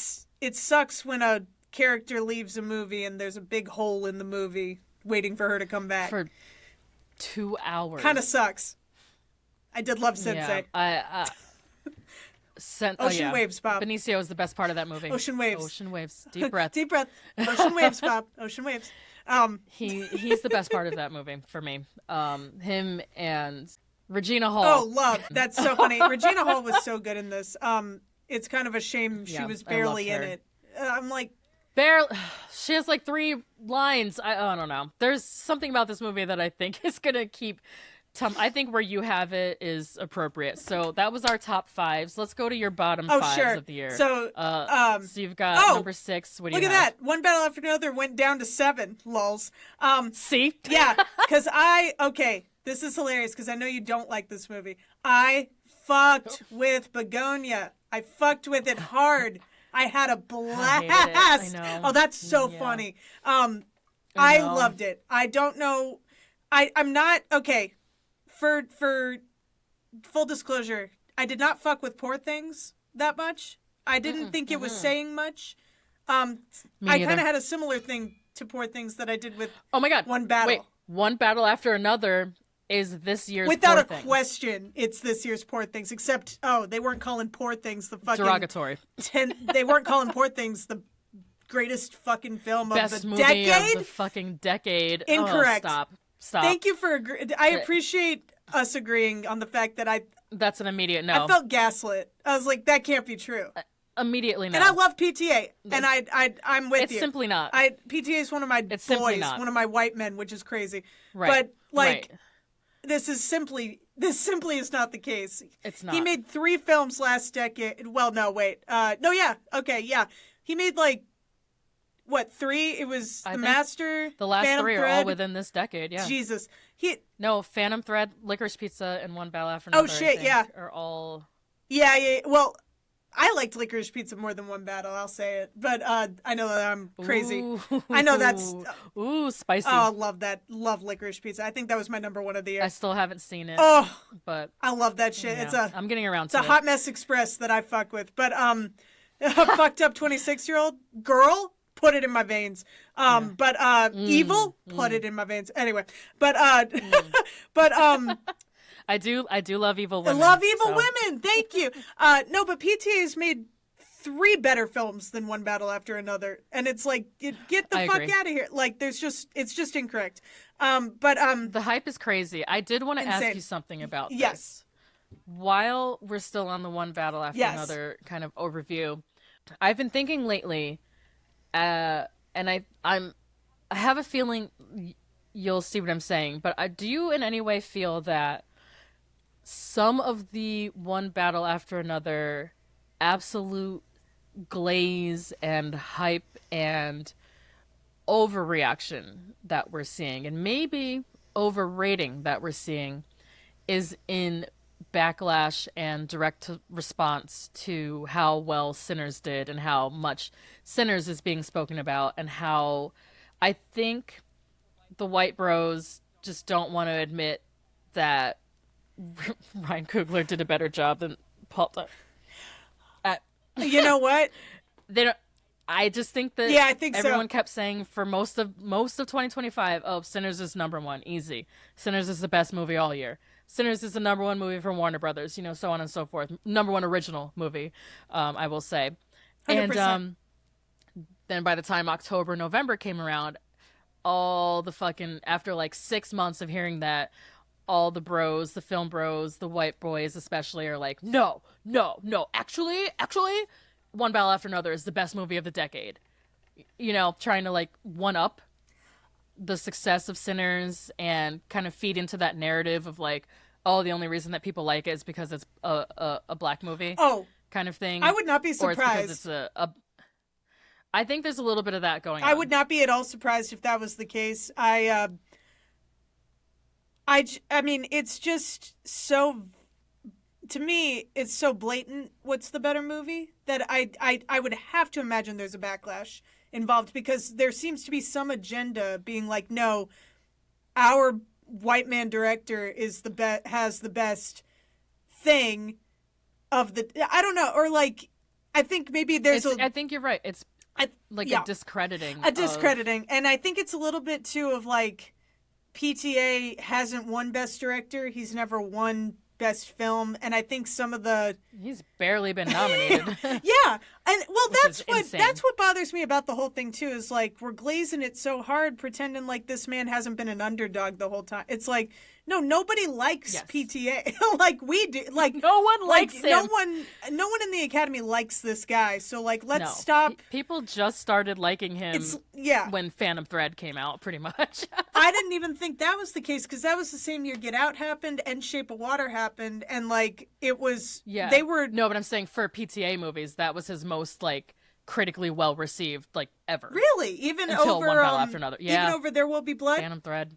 sucks when a character leaves a movie and there's a big hole in the movie waiting for her to come back for 2 hours. Kind of sucks. I did love Sensei. Yeah, Ocean Waves, Bob. Benicio is the best part of that movie. Ocean Waves. Ocean Waves. Deep breath. Deep breath. Ocean Waves, Bob. Ocean Waves. He's the best part of that movie for me. Him and Regina Hall. Oh, love. That's so funny. Regina Hall was so good in this. It's kind of a shame she was barely in it. I'm like, barely. She has like 3 lines. I don't know. There's something about this movie that I think is gonna keep. I think where you have it is appropriate. So that was our top 5s. Let's go to your bottom 5s of the year. So, so you've got number 6. What do you have? Look at that. One Battle After Another went down to 7. Lols. See? Yeah, because this is hilarious because I know you don't like this movie. I fucked with Begonia. I fucked with it hard. I had a blast. I know. Oh, that's so funny. I loved it. I don't know. I'm not okay. For full disclosure, I did not fuck with Poor Things that much. I didn't think it was saying much. I kind of had a similar thing to Poor Things that I did with oh my God. One Battle. Wait, One Battle After Another is this year's Without Poor a Things. question, it's this year's Poor Things. Except, they weren't calling Poor Things the fucking derogatory. They weren't calling Poor Things the greatest fucking film Best of the movie decade. of the fucking decade. Incorrect. Oh, stop. Thank you for I appreciate us agreeing on the fact that That's an immediate no. I felt gaslit. I was like, that can't be true. Immediately no. And I love PTA, and I'm with you. It's simply not. PTA is one of my boys, one of my white men, which is crazy. Right. But this simply is not the case. It's not. He made 3 films last decade. Well, no, wait. He made what, 3? It was The Master. The last Phantom 3 Thread. are all within this decade. Yeah. Jesus. No, Phantom Thread, Licorice Pizza, and One Battle After Another. Oh shit, yeah. Are all. Yeah. Well, I liked Licorice Pizza more than One Battle. I'll say it, but I know that I'm crazy. Ooh. I know that's spicy. Oh, I love that. Love Licorice Pizza. I think that was my number 1 of the year. I still haven't seen it. Oh, but I love that shit. Yeah, I'm getting around to it. It's a hot mess express that I fuck with. But a fucked up 26-year-old girl, put it in my veins. Evil, put it in my veins. Anyway, but I do love evil women. I love evil women. Thank you. No, but PTA has made 3 better films than One Battle After Another, and it's like, get the fuck out of here. Like, it's just incorrect. The hype is crazy. I did want to ask you something about this. Yes. While we're still on the One Battle After Another kind of overview, I've been thinking lately, and I have a feeling you'll see what I'm saying, but do you in any way feel that some of the One Battle After Another absolute glaze and hype and overreaction that we're seeing, and maybe overrating that we're seeing, is in Backlash and direct response to how well Sinners did and how much Sinners is being spoken about, and how I think the white bros just don't want to admit that Ryan Coogler did a better job than Paul. You know what? They don't. I just think that I think everyone kept saying for most of 2025, oh, Sinners is number 1, easy. Sinners is the best movie all year. Sinners is the number one movie for Warner Brothers, you know, so on and so forth. Number one original movie, I will say. 100%. And then by the time October, November came around, all the fucking, after like 6 months of hearing that, all the bros, the film bros, the white boys especially, are like, no, actually, One Battle After Another is the best movie of the decade. You know, trying to like one up the success of Sinners and kind of feed into that narrative of like, oh, the only reason that people like it is because it's a black movie. Oh, kind of thing. I would not be surprised. Or it's because it's I think there's a little bit of that going on. I would not be at all surprised if that was the case. I mean, it's just so, to me, it's so blatant what's the better movie that I would have to imagine there's a backlash involved, because there seems to be some agenda being like, no, our white man director is has the best thing of the, I don't know, or like, I think maybe there's I think you're right. It's a discrediting. And I think it's a little bit too of like, PTA hasn't won Best Director. He's never won Best Film. And I think some of the... He's barely been nominated. Yeah. And well, that's insane. That's what bothers me about the whole thing too, is like, we're glazing it so hard, pretending like this man hasn't been an underdog the whole time. It's like, no, nobody likes PTA. Like we do. Like no one likes him. No one in the Academy likes this guy. So like, let's stop. People just started liking him when Phantom Thread came out, pretty much. I didn't even think that was the case, because that was the same year Get Out happened and Shape of Water happened, and like it was they were no, but I'm saying for PTA movies, that was his most like critically well received like ever. Really, even until over One Battle After Another. Yeah, even over There Will Be Blood. Phantom Thread.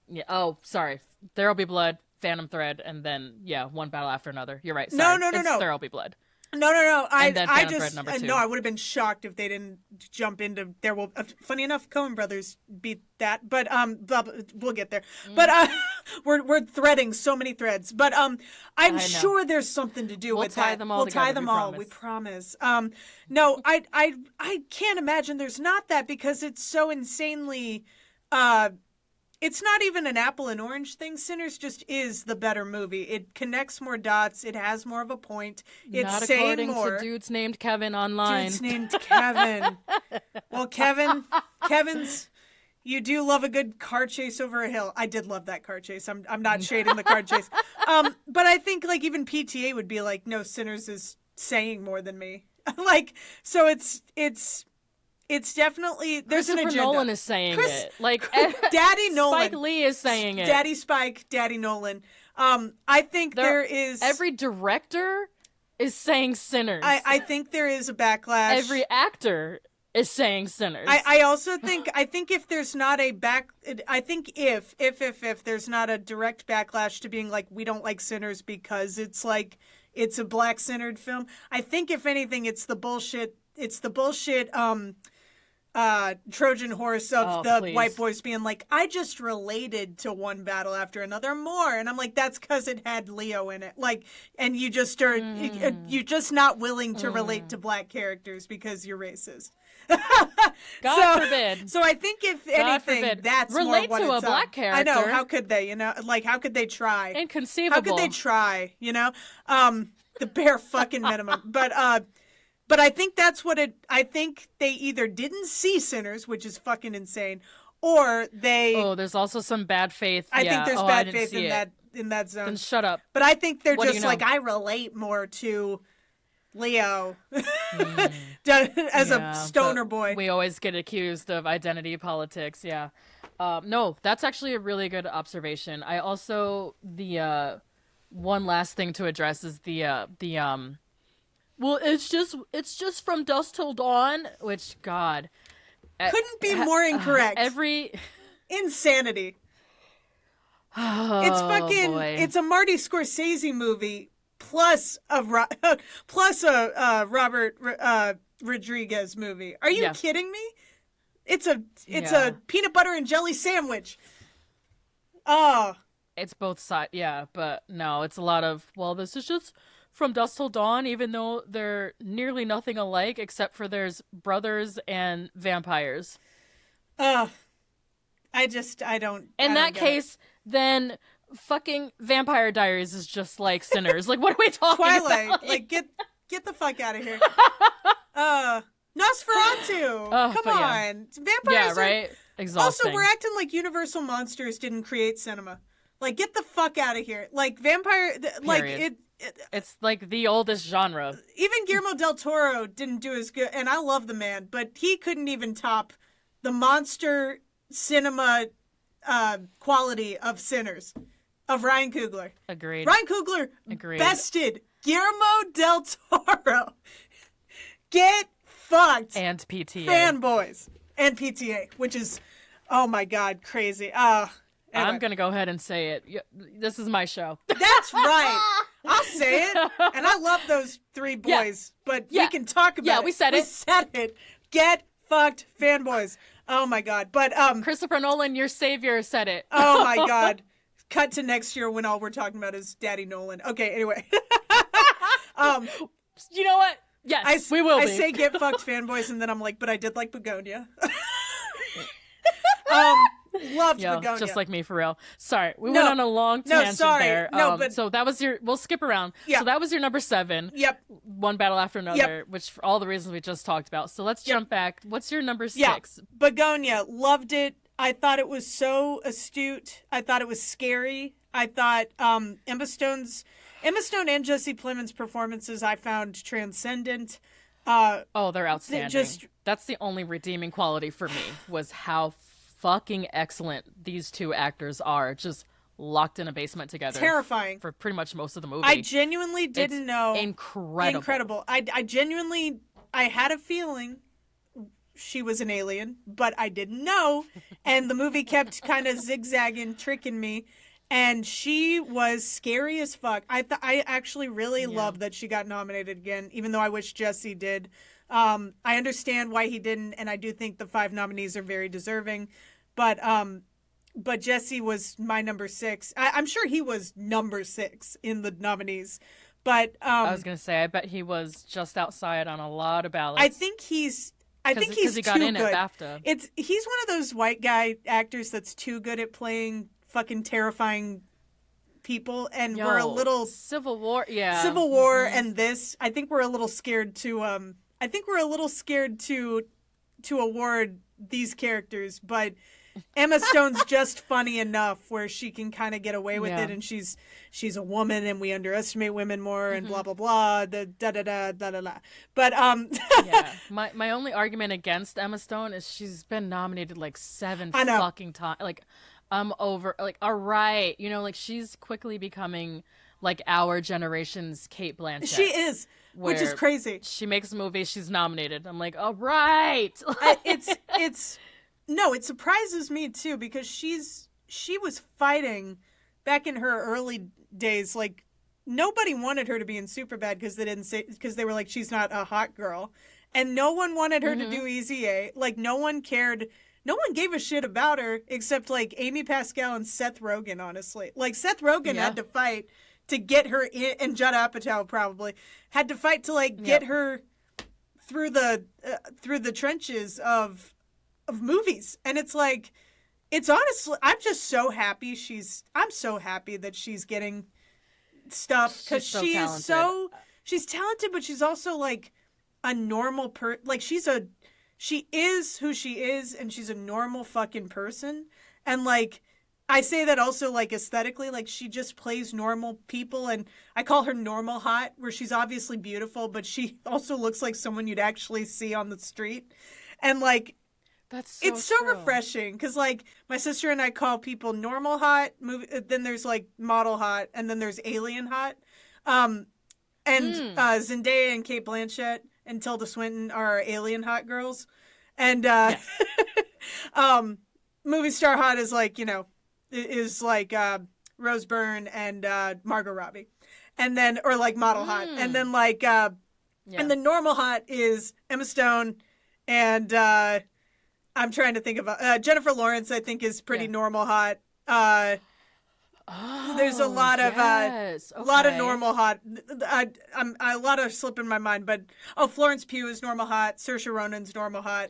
Yeah. Oh, sorry. There'll Be Blood, Phantom Thread, and then One Battle After Another. You're right. Sorry. No. There'll Be Blood. No. And then Phantom Thread number 2. No, I would have been shocked if they didn't jump into There Will. Funny enough, Coen Brothers beat that, but we'll get there. But we're threading so many threads. But I'm sure there's something to do with that. We'll tie them all. We promise. No, I can't imagine there's not that, because it's so insanely. It's not even an apple and orange thing. Sinners just is the better movie. It connects more dots. It has more of a point. It's not saying according more. to dudes named Kevin online. Dudes named Kevin. Well, Kevin's. You do love a good car chase over a hill. I did love that car chase. I'm not shading the car chase. But I think like even PTA would be like, no, Sinners is saying more than me. Like, so it's definitely, there's an agenda. Nolan is saying it. Like Daddy Nolan. Spike Lee is saying it. Daddy Spike, Daddy Nolan. I think there is... Every director is saying Sinners. I think there is a backlash. Every actor is saying Sinners. I also think, if there's not a if there's not a direct backlash to being like, we don't like Sinners because it's like, it's a black-centered film. I think if anything, it's the bullshit Trojan horse of white boys being like, I just related to One Battle After Another more, and I'm like, that's because it had Leo in it, like, and you just are you're just not willing to relate to black characters because you're racist. God forbid. So I think if anything, that's relate more what to it's a black character. I know, how could they? You know, like, how could they try? Inconceivable. How could they try? You know, the bare fucking minimum. But I think that's what it... I think they either didn't see Sinners, which is fucking insane, or they... Oh, there's also some bad faith. I think there's bad faith in that zone. Then shut up. But I think they're just like, I relate more to Leo as a stoner boy. We always get accused of identity politics, yeah. No, that's actually a really good observation. I also... one last thing to address is well, it's just From Dusk Till Dawn, which, God. Couldn't be more incorrect. Insanity. It's fucking, it's a Marty Scorsese movie plus a Robert Rodriguez movie. Are you kidding me? It's a peanut butter and jelly sandwich. Oh. It's both sides, but no, it's a lot of, well, this is just From Dusk Till Dawn, even though they're nearly nothing alike, except for there's brothers and vampires. I don't. In that case, then fucking Vampire Diaries is just like Sinners. Like, what are we talking Twilight. about? Like, get the fuck out of here. Nosferatu. Come on. Vampires yeah, right? Exhausting. Also, we're acting like Universal Monsters didn't create cinema. Like, get the fuck out of here. Like, vampire... Like, it's like the oldest genre. Even Guillermo del Toro didn't do as good, and I love the man, but he couldn't even top the monster cinema quality of Sinners, of Ryan Coogler. Agreed. Ryan Coogler bested Guillermo del Toro. Get fucked. And PTA. Fanboys. And PTA, which is, oh my God, crazy. Anyway. I'm going to go ahead and say it. This is my show. That's right. I'll say it. And I love those three boys, but we can talk about it. Yeah, we said it. We said it. Get fucked, fanboys. Oh my God. But Christopher Nolan, your savior, said it. Oh my God. Cut to next year when all we're talking about is Daddy Nolan. Okay, anyway. You know what? Yes, we will be. I say get fucked, fanboys, and then I'm like, but I did like Begonia. Loved Begonia. Just like me, for real. Sorry, we went on a long tangent there. But so that was we'll skip around. Yeah. So that was your number 7. Yep. One battle after another, which for all the reasons we just talked about. So let's jump back. What's your number 6? Begonia, loved it. I thought it was so astute. I thought it was scary. I thought Emma Stone and Jesse Plemons' performances I found transcendent. They're outstanding. That's the only redeeming quality for me, was how fucking excellent these two actors are, just locked in a basement together. Terrifying. For pretty much most of the movie. I genuinely didn't know. Incredible. I genuinely, I had a feeling she was an alien, but I didn't know. And the movie kept kind of zigzagging, tricking me. And she was scary as fuck. I actually really love that she got nominated again, even though I wish Jesse did. I understand why he didn't, and I do think the 5 nominees are very deserving. But Jesse was my number 6. I'm sure he was number 6 in the nominees. But I was gonna say, I bet he was just outside on a lot of ballots. I think he's he got too in good. At BAFTA. He's one of those white guy actors that's too good at playing fucking terrifying people, and we're a little Civil War, and this. I think we're a little scared to to award these characters, but Emma Stone's just funny enough where she can kind of get away with it, and she's a woman, and we underestimate women more, and blah blah blah, da da da da da da. But my only argument against Emma Stone is she's been nominated like 7 fucking times. Like, I'm over. Like, all right, like she's quickly becoming like our generation's Cate Blanchett. She is. Which is crazy. She makes a movie, she's nominated. I'm like, all right. No, it surprises me too, because she was fighting back in her early days. Like, nobody wanted her to be in Superbad because they were like, she's not a hot girl, and no one wanted her to do Easy A. Like, no one cared. No one gave a shit about her except like Amy Pascal and Seth Rogen. Honestly, like Seth Rogen had to fight to get her in, and Judd Apatow probably had to fight to like get her through the trenches of movies. And it's like, it's honestly, I'm just so happy I'm so happy that she's getting stuff, because she's talented, but she's also like a normal she is who she is, and she's a normal fucking person. And like, I say that also like aesthetically, like she just plays normal people, and I call her normal hot, where she's obviously beautiful, but she also looks like someone you'd actually see on the street. And like, it's so refreshing, because like my sister and I call people normal hot, then there's like model hot, and then there's alien hot. Zendaya and Cate Blanchett and Tilda Swinton are our alien hot girls. And movie star hot is like, Rose Byrne and Margot Robbie. And then, or like model hot. And then like, and then normal hot is Emma Stone, and I'm trying to think of Jennifer Lawrence, I think, is pretty normal hot. There's a lot of normal hot. A lot of slipping my mind, but Florence Pugh is normal hot. Saoirse Ronan's normal hot.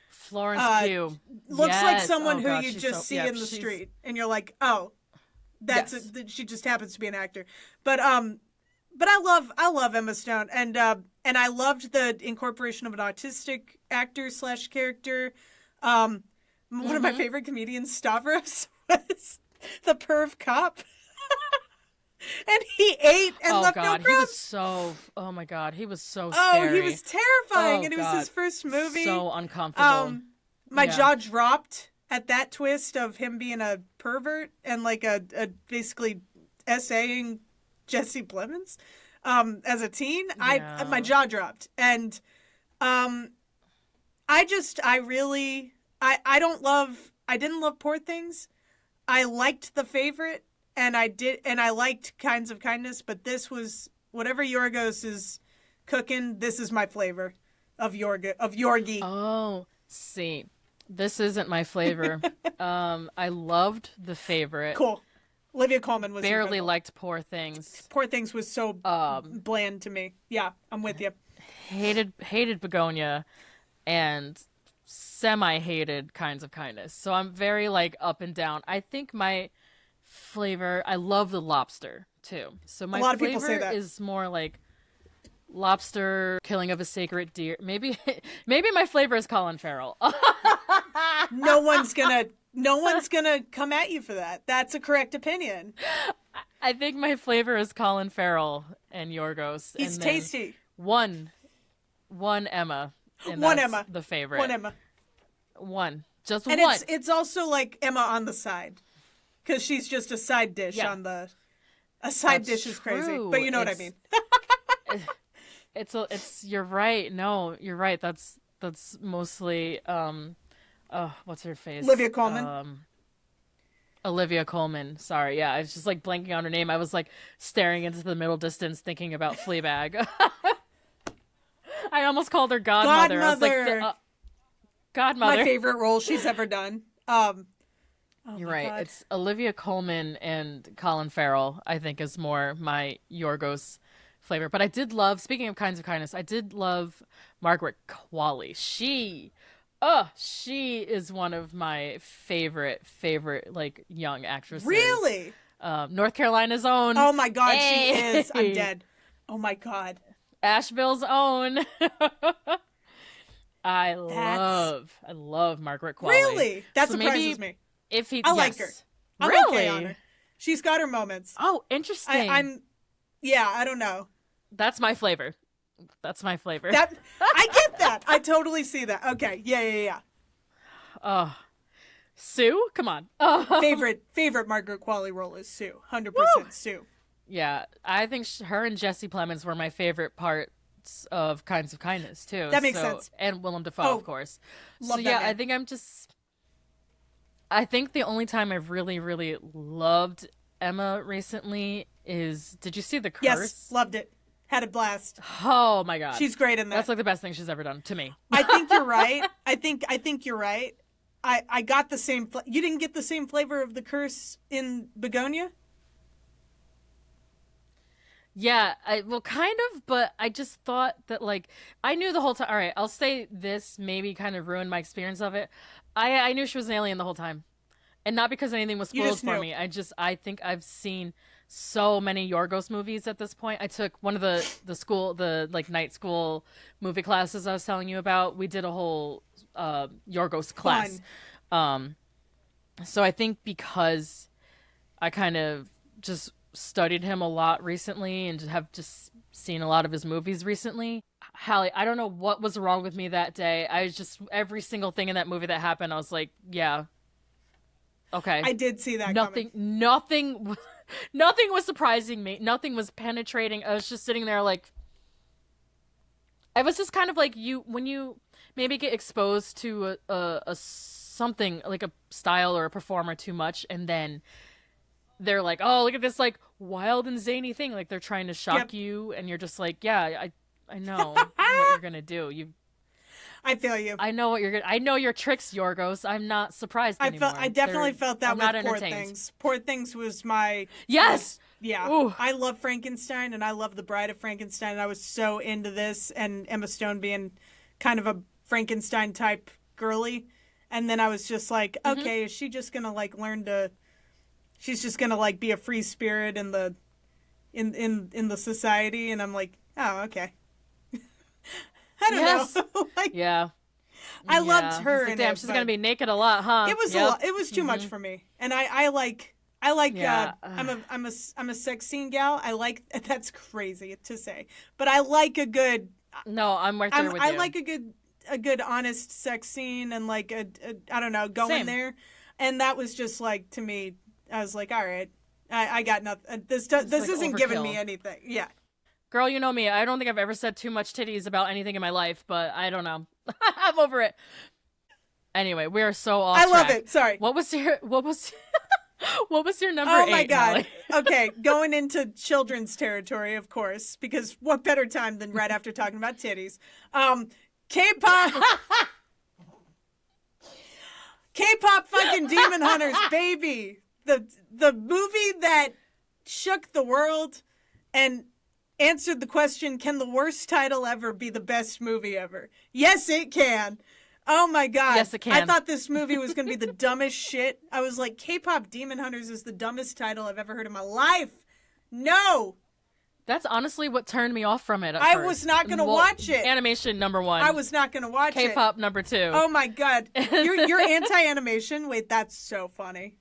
Florence Pugh looks like someone who you just see in the street, and you're like, oh, That's she just happens to be an actor. But I love Emma Stone, and I loved the incorporation of an autistic actor / character. One of my favorite comedians, Stavros, was the perv cop. And he ate and left no crumbs. He was so. Oh my God, he was so scary. Oh, he was terrifying, and it was his first movie. So uncomfortable. My jaw dropped at that twist of him being a pervert and like a basically essaying Jesse Plemons as a teen. Yeah. My jaw dropped, and I didn't love Poor Things. I liked The Favorite, and I liked Kinds of Kindness, but this was whatever Yorgos is cooking. This is my flavor of Yorgi. Oh, see, this isn't my flavor. I loved The Favorite. Cool. Olivia Colman was barely incredible. liked Poor Things. Poor Things was so bland to me. Yeah, I'm with you. Hated Begonia, and semi-hated Kinds of Kindness. So I'm very like up and down. I think my flavor, I love The Lobster too. So my a lot of flavor people say that. is more like lobster, killing of a sacred deer. Maybe my flavor is Colin Farrell. No one's gonna come at you for that. That's a correct opinion. I think my flavor is Colin Farrell and Yorgos. He's and then tasty. One Emma. And One that's Emma. The favorite. One Emma. One. Just and one. It's also like Emma on the side, because she's just a side dish on the. A side dish is crazy, but you know what I mean. It's you're right. No, you're right. That's mostly what's her face? Olivia Colman. Olivia Colman. Sorry, yeah. I was just like blanking on her name. I was like staring into the middle distance, thinking about Fleabag. I almost called her Godmother. I was like, Godmother. My favorite role she's ever done. You're right. God. It's Olivia Colman and Colin Farrell, I think, is more my Yorgos flavor. But I did love, speaking of Kinds of Kindness, I did love Margaret Qualley. She is one of my favorite like young actresses. Really? North Carolina's own. Oh my God, Hey! she is. I'm dead. Oh my God. Asheville's own. I love Margaret Qualley. Really? That So surprises me. I like her. I'm really? okay on her. She's got her moments. Oh, interesting. I don't know. That's my flavor. I get that. I totally see that. Okay. Yeah. Oh, Sue, come on. Favorite Margaret Qualley role is Sue. 100% Sue. Yeah, I think her and Jesse Plemons were my favorite parts of Kinds of Kindness too. That makes sense. And Willem Dafoe, of course. Love so that yeah, man. I think the only time I've really, really loved Emma recently is, did you see The Curse? Yes, loved it. Had a blast. Oh my God. She's great in that. That's like the best thing she's ever done to me. I think you're right. I think you're right. I got the same. You didn't get the same flavor of The Curse in Begonia? Yeah, kind of, but I just thought that, like, I knew the whole time. All right, I'll say this maybe kind of ruined my experience of it. I knew she was an alien the whole time. And not because anything was spoiled for me. I think I've seen so many Yorgos movies at this point. I took one of the night school movie classes I was telling you about. We did a whole Yorgos class. So I think because I kind of just studied him a lot recently and have just seen a lot of his movies recently. Halley, I don't know what was wrong with me that day. I was just, every single thing in that movie that happened, I was like, yeah, okay. I did see that Nothing was surprising me. Nothing was penetrating. I was just sitting there like, I was just kind of like when you maybe get exposed to a something like a style or a performer too much, and then they're like, oh, look at this like wild and zany thing. Like they're trying to shock you, and you're just like, yeah, I know what you're gonna do. I feel you. I know what you're gonna. I know your tricks, Yorgos. I'm not surprised anymore. I definitely felt that I'm with not Poor entertained. Things. Poor Things was my yeah. Ooh. I love Frankenstein, and I love The Bride of Frankenstein. And I was so into this, and Emma Stone being kind of a Frankenstein type girly, and then I was just like, okay, is she just gonna like learn to? she's just gonna like be a free spirit in the in the society, and I'm like, oh, okay. I don't know. Like, yeah. I loved her. Like, damn, she's gonna be naked a lot, huh? It was a lot. It was too much for me, and I like. Yeah. I'm a sex scene gal. I like, that's crazy to say, but I like a good. No, I'm right there with you. I like a good honest sex scene, and like a I don't know, going there, and that was just like, to me, I was like, all right, I got nothing. This like isn't overkill. giving me anything. Yeah. Girl, you know me. I don't think I've ever said too much titties about anything in my life, but I don't know. I'm over it. Anyway, we are so off I track. love it. Sorry. What was your number 8? Oh my god. Molly? Okay, going into children's territory, of course, because what better time than right after talking about titties? K-pop. K-pop fucking Demon Hunters, baby. The movie that shook the world and answered the question, can the worst title ever be the best movie ever? Yes, it can. Oh my god. Yes, it can. I thought this movie was going to be the dumbest shit. I was like, K-pop Demon Hunters is the dumbest title I've ever heard in my life. No. That's honestly what turned me off from it at I first. was not going to watch it. Animation number 1. I was not going to watch it. K-pop number 2. Oh my god. You're anti-animation? Wait, that's so funny.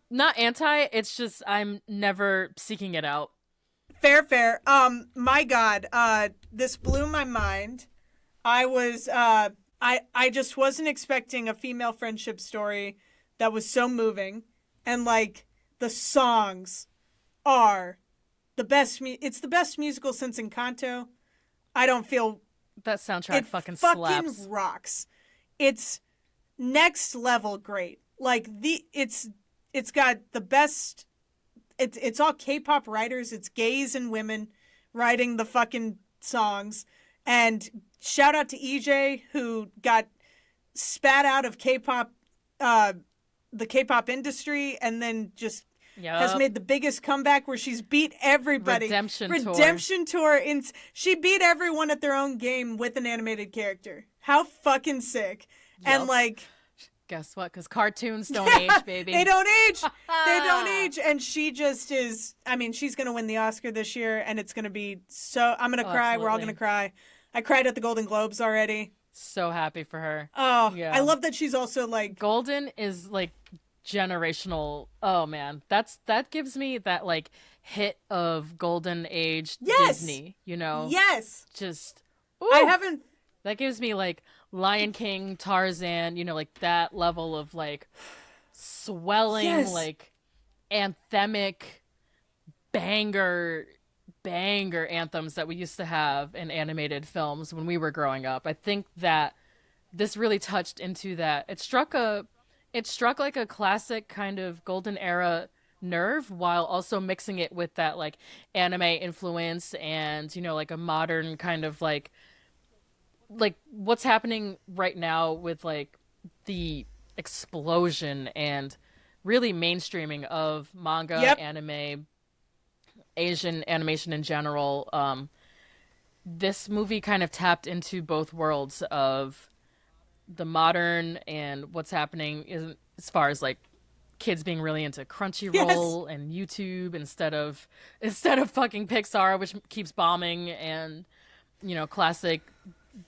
Not anti, it's just I'm never seeking it out. Fair. My god, this blew my mind. I was I just wasn't expecting a female friendship story that was so moving, and like the songs are the best. It's the best musical since Encanto. I don't feel that soundtrack it fucking fucking slaps. rocks. It's next level great. Like it's got the best. It's all K-pop writers. It's gays and women writing the fucking songs. And shout out to EJ, who got spat out of K-pop, the K-pop industry, and then just has made the biggest comeback where she's beat everybody. Redemption tour. She beat everyone at their own game with an animated character. How fucking sick. Yep. And like, guess what? Because cartoons don't age, baby. They don't age. They don't age. And she just is. I mean, she's going to win the Oscar this year, and it's going to be so. I'm going to cry. Absolutely. We're all going to cry. I cried at the Golden Globes already. So happy for her. Oh, yeah. I love that she's also like. Golden is like generational. Oh man, that gives me that like hit of golden age Disney. You know. Yes. Just. Ooh. I haven't. That gives me like Lion King, Tarzan, you know, like that level of like swelling, like anthemic banger anthems that we used to have in animated films when we were growing up. I think that this really touched into that. It struck like a classic kind of golden era nerve while also mixing it with that like anime influence and, you know, like a modern kind of like what's happening right now with like the explosion and really mainstreaming of manga, anime, Asian animation in general. This movie kind of tapped into both worlds of the modern and what's happening as far as like kids being really into Crunchyroll and YouTube instead of fucking Pixar, which keeps bombing, and you know, classic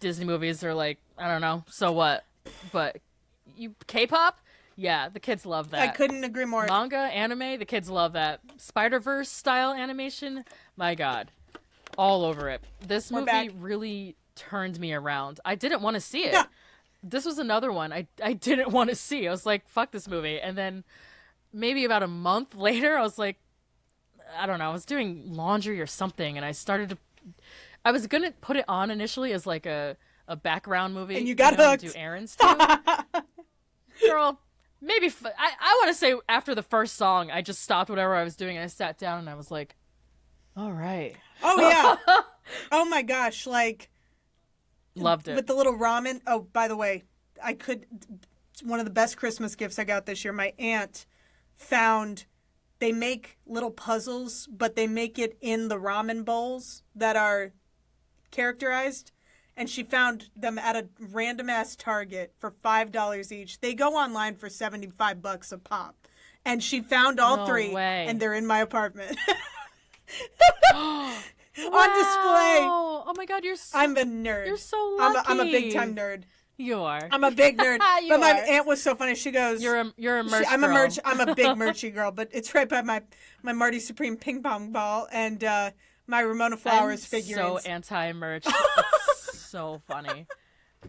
Disney movies are like, I don't know, so what? But K-pop? Yeah, the kids love that. I couldn't agree more. Manga, anime, the kids love that. Spider-Verse style animation, my god. All over it. This movie really turned me around. I didn't want to see it. Yeah. This was another one I didn't want to see. I was like, fuck this movie. And then maybe about a month later, I was like, I don't know, I was doing laundry or something, and I was going to put it on initially as like a background movie. And you got hooked. Do errands too. Girl, maybe, I want to say after the first song, I just stopped whatever I was doing and I sat down and I was like, all right. Oh, yeah. Oh, my gosh. Like. Loved it. With the little ramen. Oh, by the way, one of the best Christmas gifts I got this year, my aunt found, they make little puzzles, but they make it in the ramen bowls that are characterized. And she found them at a random ass Target for $5 each. They go online for $75 a pop. And she found all No three, way. and they're in my apartment. Wow. On display. Oh my God, I'm a nerd. You're so lucky. I'm a big time nerd. You are. I'm a big nerd. You my are. aunt was so funny. She goes, You're a merch I'm girl. I'm a big merchy girl, but it's right by my Marty Supreme ping pong ball and my Ramona Flowers figurines. So anti-merch. It's so funny.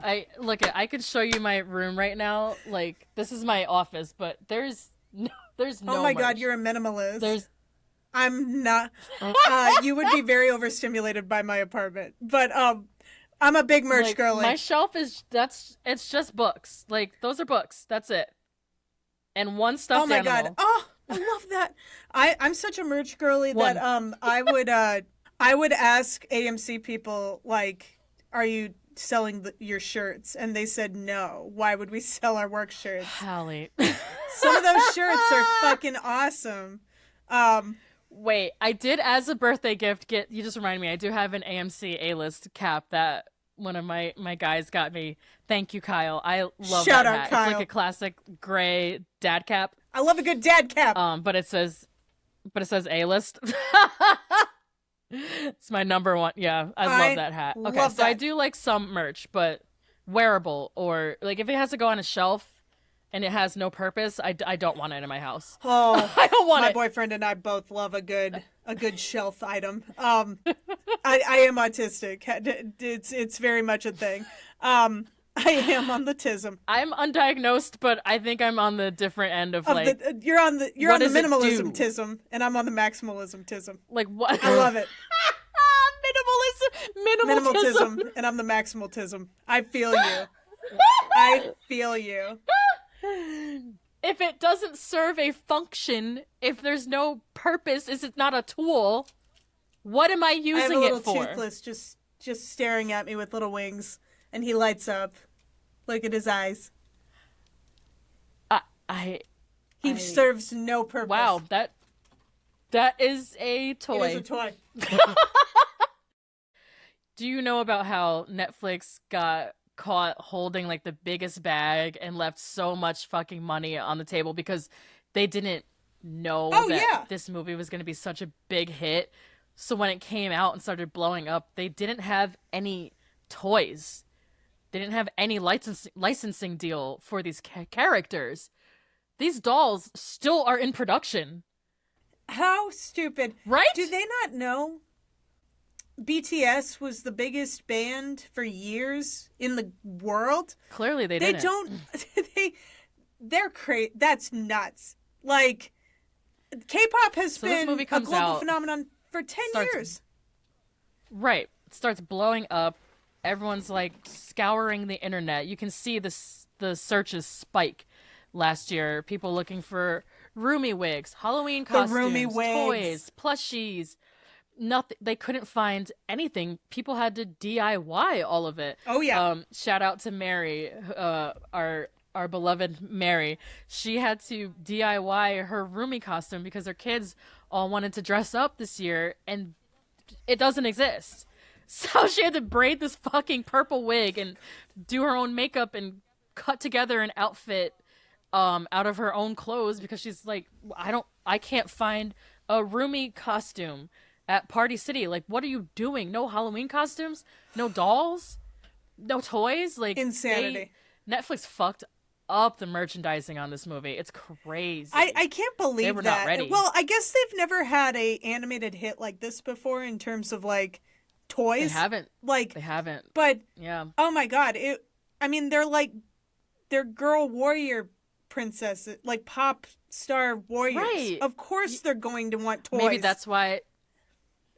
I could show you my room right now. Like, this is my office, but there's no Oh my merch. God, you're a minimalist. There's I'm not. You would be very overstimulated by my apartment, but I'm a big merch girly. My shelf it's just books. Like, those are books. That's it. And one stuffed Oh my animal. God. Oh, I love that. I'm such a merch girly that I would ask AMC people, like, are you selling your shirts? And they said no. Why would we sell our work shirts? Halley. Some of those shirts are fucking awesome. Wait, I did, as a birthday gift, you just reminded me, I do have an AMC A-list cap that one of my guys got me. Thank you, Kyle. I love Shout that out, hat. Kyle. It's like a classic gray dad cap. I love a good dad cap. But it says A-list. It's my number one. Yeah, I love that hat. Okay, love so I that. do like some merch, but wearable, or like if it has to go on a shelf and it has no purpose, I don't want it in my house. Oh, I don't want my it. boyfriend and I both love a good shelf item. I am autistic. It's very much a thing. I am on the tism. I'm undiagnosed, but I think I'm on the different end of like. You're on the what does it minimalism do? tism, and I'm on the maximalism tism. Like what? I love it. Minimalism. Minimalism, and I'm the maximal tism. I feel you. I feel you. If it doesn't serve a function, if there's no purpose, is it not a tool? What am I I have a using little it for? toothless just staring at me with little wings, and he lights up. Look at his eyes. He serves no purpose. Wow, that is a toy. It is a toy. Do you know about how Netflix got caught holding like the biggest bag and left so much fucking money on the table because they didn't know this movie was going to be such a big hit? So when it came out and started blowing up, they didn't have any toys. They didn't have any licensing deal for these characters. These dolls still are in production. How stupid. Right? Do they not know BTS was the biggest band for years in the world? Clearly they didn't. They don't. They're crazy. That's nuts. Like, K-pop has been a global phenomenon for 10 years. Right. It starts blowing up. Everyone's like scouring the internet. You can see the searches spike last year. People looking for roomie wigs, Halloween costumes, toys, plushies. Nothing. They couldn't find anything. People had to DIY all of it. Oh yeah. Shout out to Mary, our beloved Mary. She had to DIY her roomie costume because her kids all wanted to dress up this year, and it doesn't exist. So she had to braid this fucking purple wig and do her own makeup and cut together an outfit out of her own clothes because she's like, I can't find a roomie costume at Party City. Like, what are you doing? No Halloween costumes? No dolls? No toys? Like, insanity. Netflix fucked up the merchandising on this movie. It's crazy. I can't believe they were that. Not ready. Well, I guess they've never had a animated hit like this before in terms of like toys. They haven't. Like, they haven't. But yeah. Oh my God! They're girl warrior princesses, like pop star warriors. Right. Of course, they're going to want toys. Maybe that's why.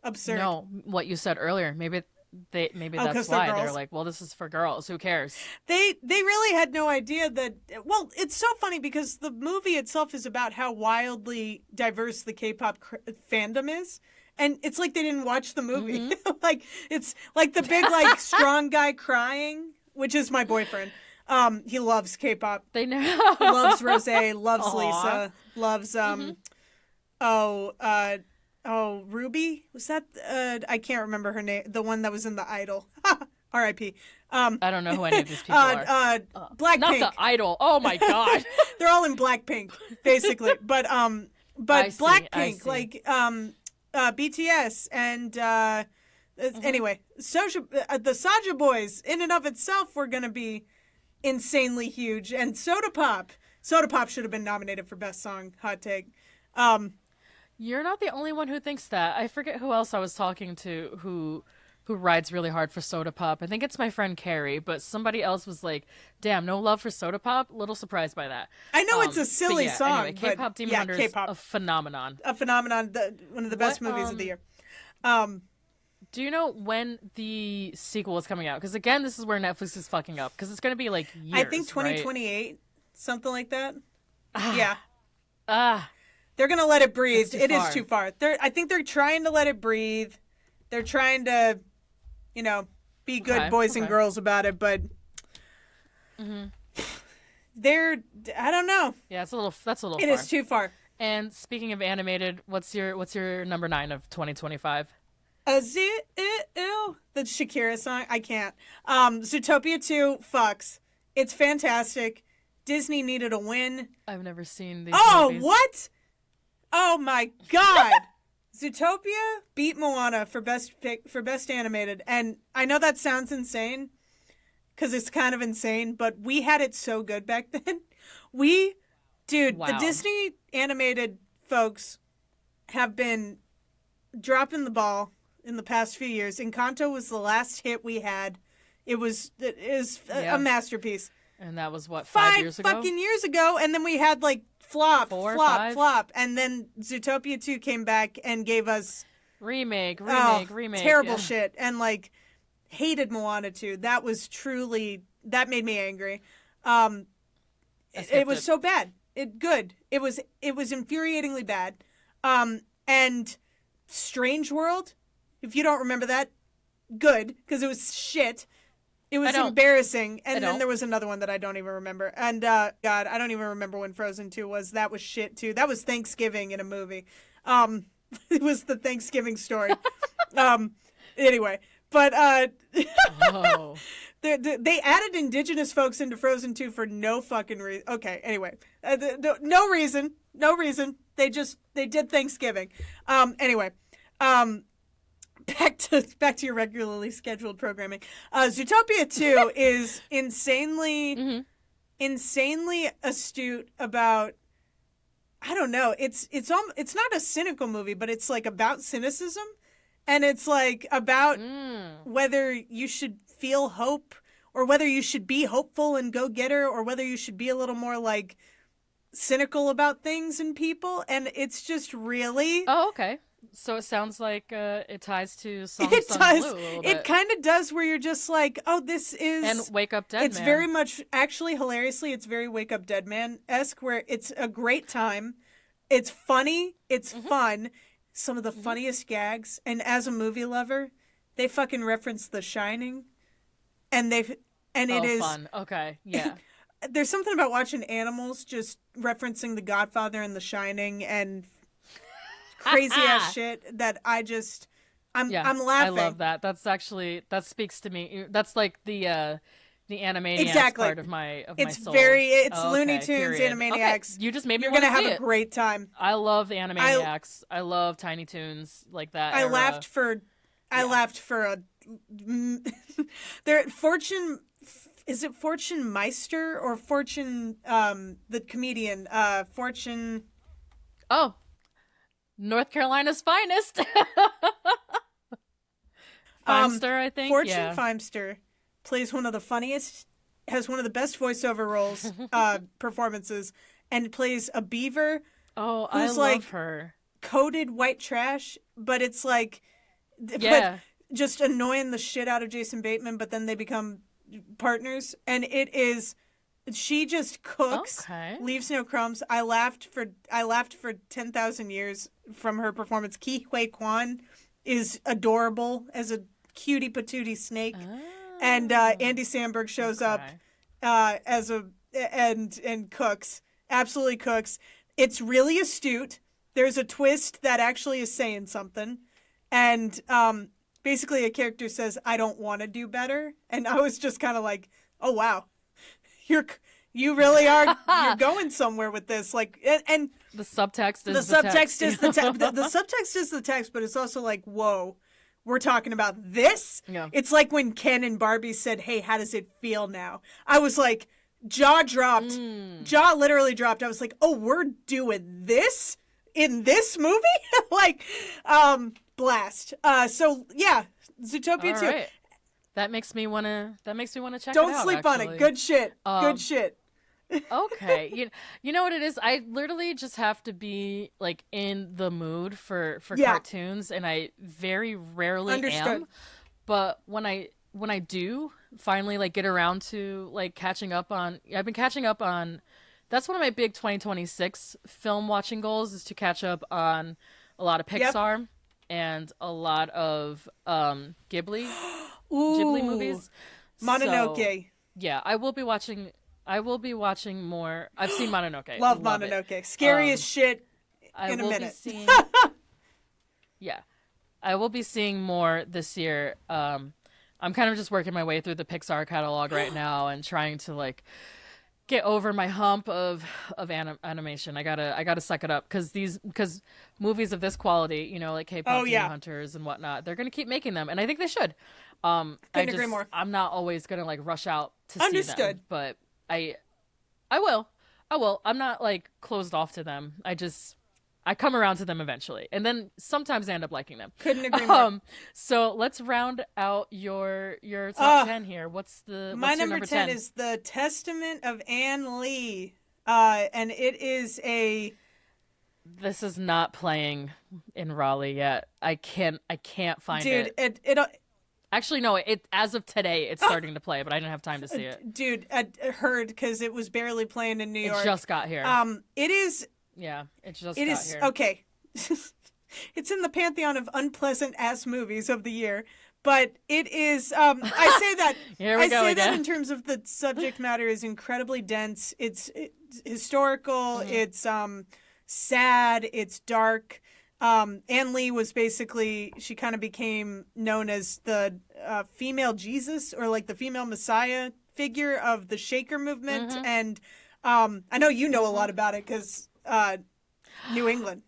Absurd. No, what you said earlier. Maybe that's why they're like, well, this is for girls. Who cares? They really had no idea that. Well, it's so funny because the movie itself is about how wildly diverse the K-pop fandom is. And it's like they didn't watch the movie. Mm-hmm. Like, it's like the big, like, strong guy crying, which is my boyfriend. He loves K-pop. They know. Loves Rosé, loves Aww. Lisa, loves, Ruby? Was that, I can't remember her name. The one that was in The Idol. R.I.P. I don't know who any of these people are. Blackpink. Not the Idol. Oh my god. They're all in Blackpink, basically. But Blackpink, like BTS and anyway, the Soja Boys in and of itself were gonna be insanely huge, and Soda Pop should have been nominated for best song. Hot take. You're not the only one who thinks that. I forget who else I was talking to who rides really hard for Soda Pop. I think it's my friend Carrie, but somebody else was like, damn, no love for Soda Pop? Little surprised by that. I know it's a silly song. Anyway, K-Pop Demon Hunter is a phenomenon. A phenomenon, one of the best movies of the year. Do you know when the sequel is coming out? Because again, this is where Netflix is fucking up. Because it's going to be like years, I think 2028, right? Something like that. Yeah. They're going to let it breathe. It is too far. I think they're trying to let it breathe. They're trying to, be good boys and girls about it, but they're, I don't know. Yeah, that's a little far. It is too far. And speaking of animated, what's your number 9 of 2025? The Shakira song. I can't. Zootopia 2 fucks. It's fantastic. Disney needed a win. I've never seen these movies. What? Oh my god. Zootopia beat Moana for best animated, and I know that sounds insane because it's kind of insane, but we had it so good back then. Wow. The Disney animated folks have been dropping the ball in the past few years. Encanto was the last hit we had. It was a masterpiece. And that was what, 5 years ago? 5 fucking years ago, and then we had like flop, five? flop, and then Zootopia 2 came back and gave us remake, terrible shit, and like hated Moana 2. That was truly, that made me angry. It was so bad. It was infuriatingly bad. And Strange World, if you don't remember that, good, because it was shit. It was embarrassing. And then there was another one that I don't even remember. And, God, I don't even remember when Frozen 2 was. That was shit, too. That was Thanksgiving in a movie. It was the Thanksgiving story. Anyway. But, they added indigenous folks into Frozen 2 for no fucking reason. Okay, anyway. No reason. They did Thanksgiving. Anyway. Back to your regularly scheduled programming. Zootopia 2 is insanely astute about, I don't know, it's not a cynical movie, but it's like about cynicism, and it's like about whether you should feel hope or whether you should be hopeful and go getter, or whether you should be a little more like cynical about things and people, and it's just really okay. So it sounds like it ties to Song It Sung does. Blue a little It bit. kind of does, where you're just like, oh, this is... And Wake Up Dead it's Man. very much, actually, hilariously, it's very Wake Up Dead Man-esque, where it's a great time. It's funny. It's fun. Some of the funniest gags. And as a movie lover, they fucking reference The Shining. And it is... fun. Okay, yeah. There's something about watching animals just referencing The Godfather and The Shining and... crazy ass shit that I'm laughing. I love that. That speaks to me. That's like the Animaniacs part of my soul. It's Looney Tunes, Animaniacs. Okay. You just made me You're want to gonna see have a great time. I love the Animaniacs. I love Tiny Toons like that. I laughed for a Fortune. Is it Fortune Meister or Fortune the comedian Fortune? Oh. North Carolina's finest. Feimster, I think. Fortune Feimster plays one of the funniest, has one of the best voiceover roles, performances, and plays a beaver. Oh, I love her. Coated white trash, but it's like, but just annoying the shit out of Jason Bateman, but then they become partners, and it is... She just cooks, leaves no crumbs. I laughed for 10,000 years from her performance. Ki Hui Kwan is adorable as a cutie patootie snake, and Andy Samberg shows up as and cooks, absolutely cooks. It's really astute. There's a twist that actually is saying something, and basically a character says, "I don't want to do better," and I was just kind of like, "Oh wow, you really are you're going somewhere with this." Like, and the subtext is the subtext is the text. The subtext is the text, but it's also like, whoa. We're talking about this? Yeah. It's like when Ken and Barbie said, "Hey, how does it feel now?" I was like, jaw dropped. Jaw literally dropped. I was like, "Oh, we're doing this in this movie?" Like, blast. So yeah, Zootopia 2. Right. That makes me wanna check Don't it out. sleep actually. on it. Good shit. Good shit. Okay. You know what it is? I literally just have to be like in the mood for Yeah. cartoons, and I very rarely Understood. am. But when I do finally like get around to like catching up on, I've been catching up on. That's one of my big 2026 film watching goals, is to catch up on a lot of Pixar and a lot of Ghibli movies. Mononoke. So, yeah, I will be watching more. I've seen Mononoke. Love Love Mononoke. it. Scary as shit I in a will minute. be seeing. Yeah, I will be seeing more this year. I'm kind of just working my way through the Pixar catalog right now and trying to like get over my hump of animation. I gotta suck it up, because movies of this quality, like K-pop Demon Hunters and whatnot, they're gonna keep making them, and I think they should. Couldn't agree more. I'm not always gonna like rush out to see Understood. them, but I will. I'm not like closed off to them. I come around to them eventually, and then sometimes I end up liking them. Couldn't agree more. So let's round out your top 10 here. What's my your number 10 is The Testament of Anne Lee, and it is a. This is not playing in Raleigh yet. I can't find it. Dude, it actually no. It as of today it's starting to play, but I didn't have time to see it. Dude, I heard because it was barely playing in New York. It just got here. It is. Yeah, it just It got is here. okay. It's in the pantheon of unpleasant ass movies of the year, but it is. I say that. Here we go say again. that in terms of the subject matter is incredibly dense. It's historical. It's sad. It's dark. Anne Lee was basically, she kind of became known as the female Jesus, or like the female Messiah figure of the Shaker movement, and I know you know a lot about it because New England,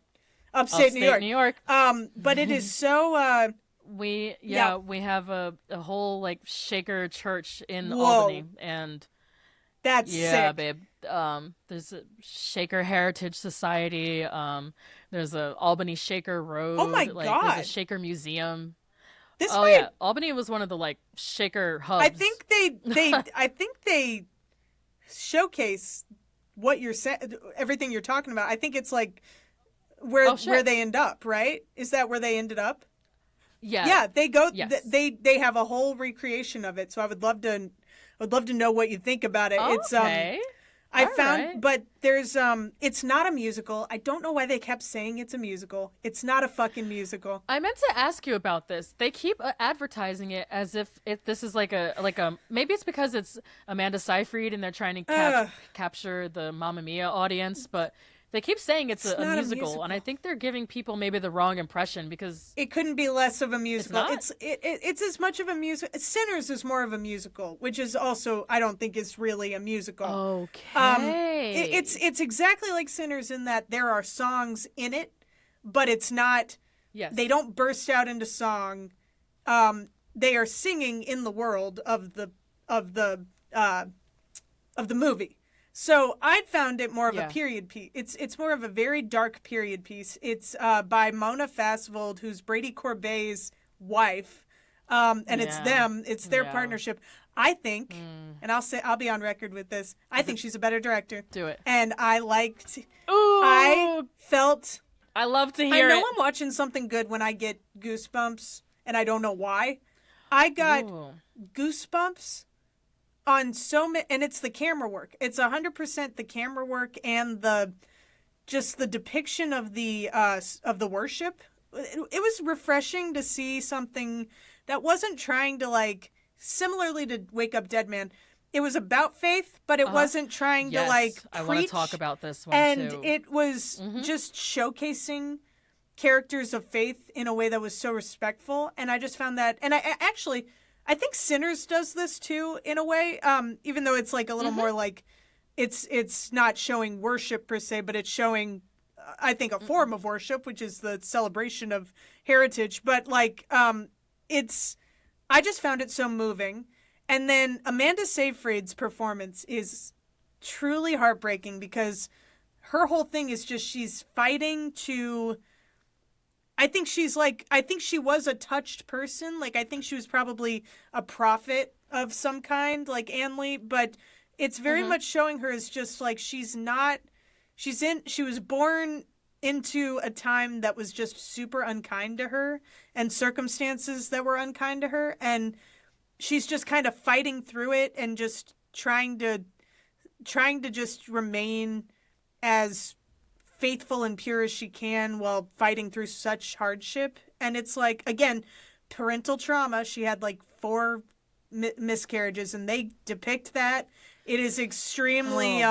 upstate New York. But it is so. We have a whole like Shaker church in Whoa. Albany, and That's sick. babe. There's a Shaker Heritage Society. There's a Albany Shaker Road. Oh my God. There's a Shaker Museum. This Oh might, yeah, Albany was one of the like Shaker hubs. I think they showcase what you're saying, everything you're talking about. I think it's like where they end up, right? Is that where they ended up? Yeah. Yeah, they go. Yes. They have a whole recreation of it. So I would love to know what you think about it. Okay. It's I All found, right. but there's it's not a musical. I don't know why they kept saying it's a musical. It's not a fucking musical. I meant to ask you about this. They keep advertising it as if this is like a maybe it's because it's Amanda Seyfried and they're trying to capture the Mamma Mia audience, but they keep saying it's a not a musical, musical. and I think they're giving people maybe the wrong impression because It couldn't be less of a musical. not? It's as much of a musical. Sinners is more of a musical, which is also, I don't think is really a musical. Okay. It's exactly like Sinners in that there are songs in it, but it's not. Yes. They don't burst out into song. They are singing in the world of the movie. So I found it more of a period piece. It's more of a very dark period piece. It's by Mona Fastvold, who's Brady Corbet's wife, and it's them. It's their partnership. I think, and I'll be on record with this. I think she's a better director. Do it. And I liked. Ooh, I felt. I love to hear I know it. I'm watching something good when I get goosebumps, and I don't know why. I got goosebumps on so many, and it's the camera work. It's 100% the camera work and the depiction of the worship. It was refreshing to see something that wasn't trying to, like, similarly to Wake Up Dead Man. It was about faith, but it wasn't trying to, like, preach. I want to talk about this one and too. it was just showcasing characters of faith in a way that was so respectful. And I just found that, and I think Sinners does this too in a way, even though it's like a little more like it's not showing worship per se, but it's showing, I think, a form of worship, which is the celebration of heritage. But like, I just found it so moving. And then Amanda Seyfried's performance is truly heartbreaking because her whole thing is just she's fighting to. I think she was a touched person. Like, I think she was probably a prophet of some kind, like Anne Lee, but it's very much showing her as just like she was born into a time that was just super unkind to her and circumstances that were unkind to her. And she's just kind of fighting through it and just trying to just remain as faithful and pure as she can while fighting through such hardship. And it's like, again, parental trauma. She had like 4 miscarriages, and they depict that. It is extremely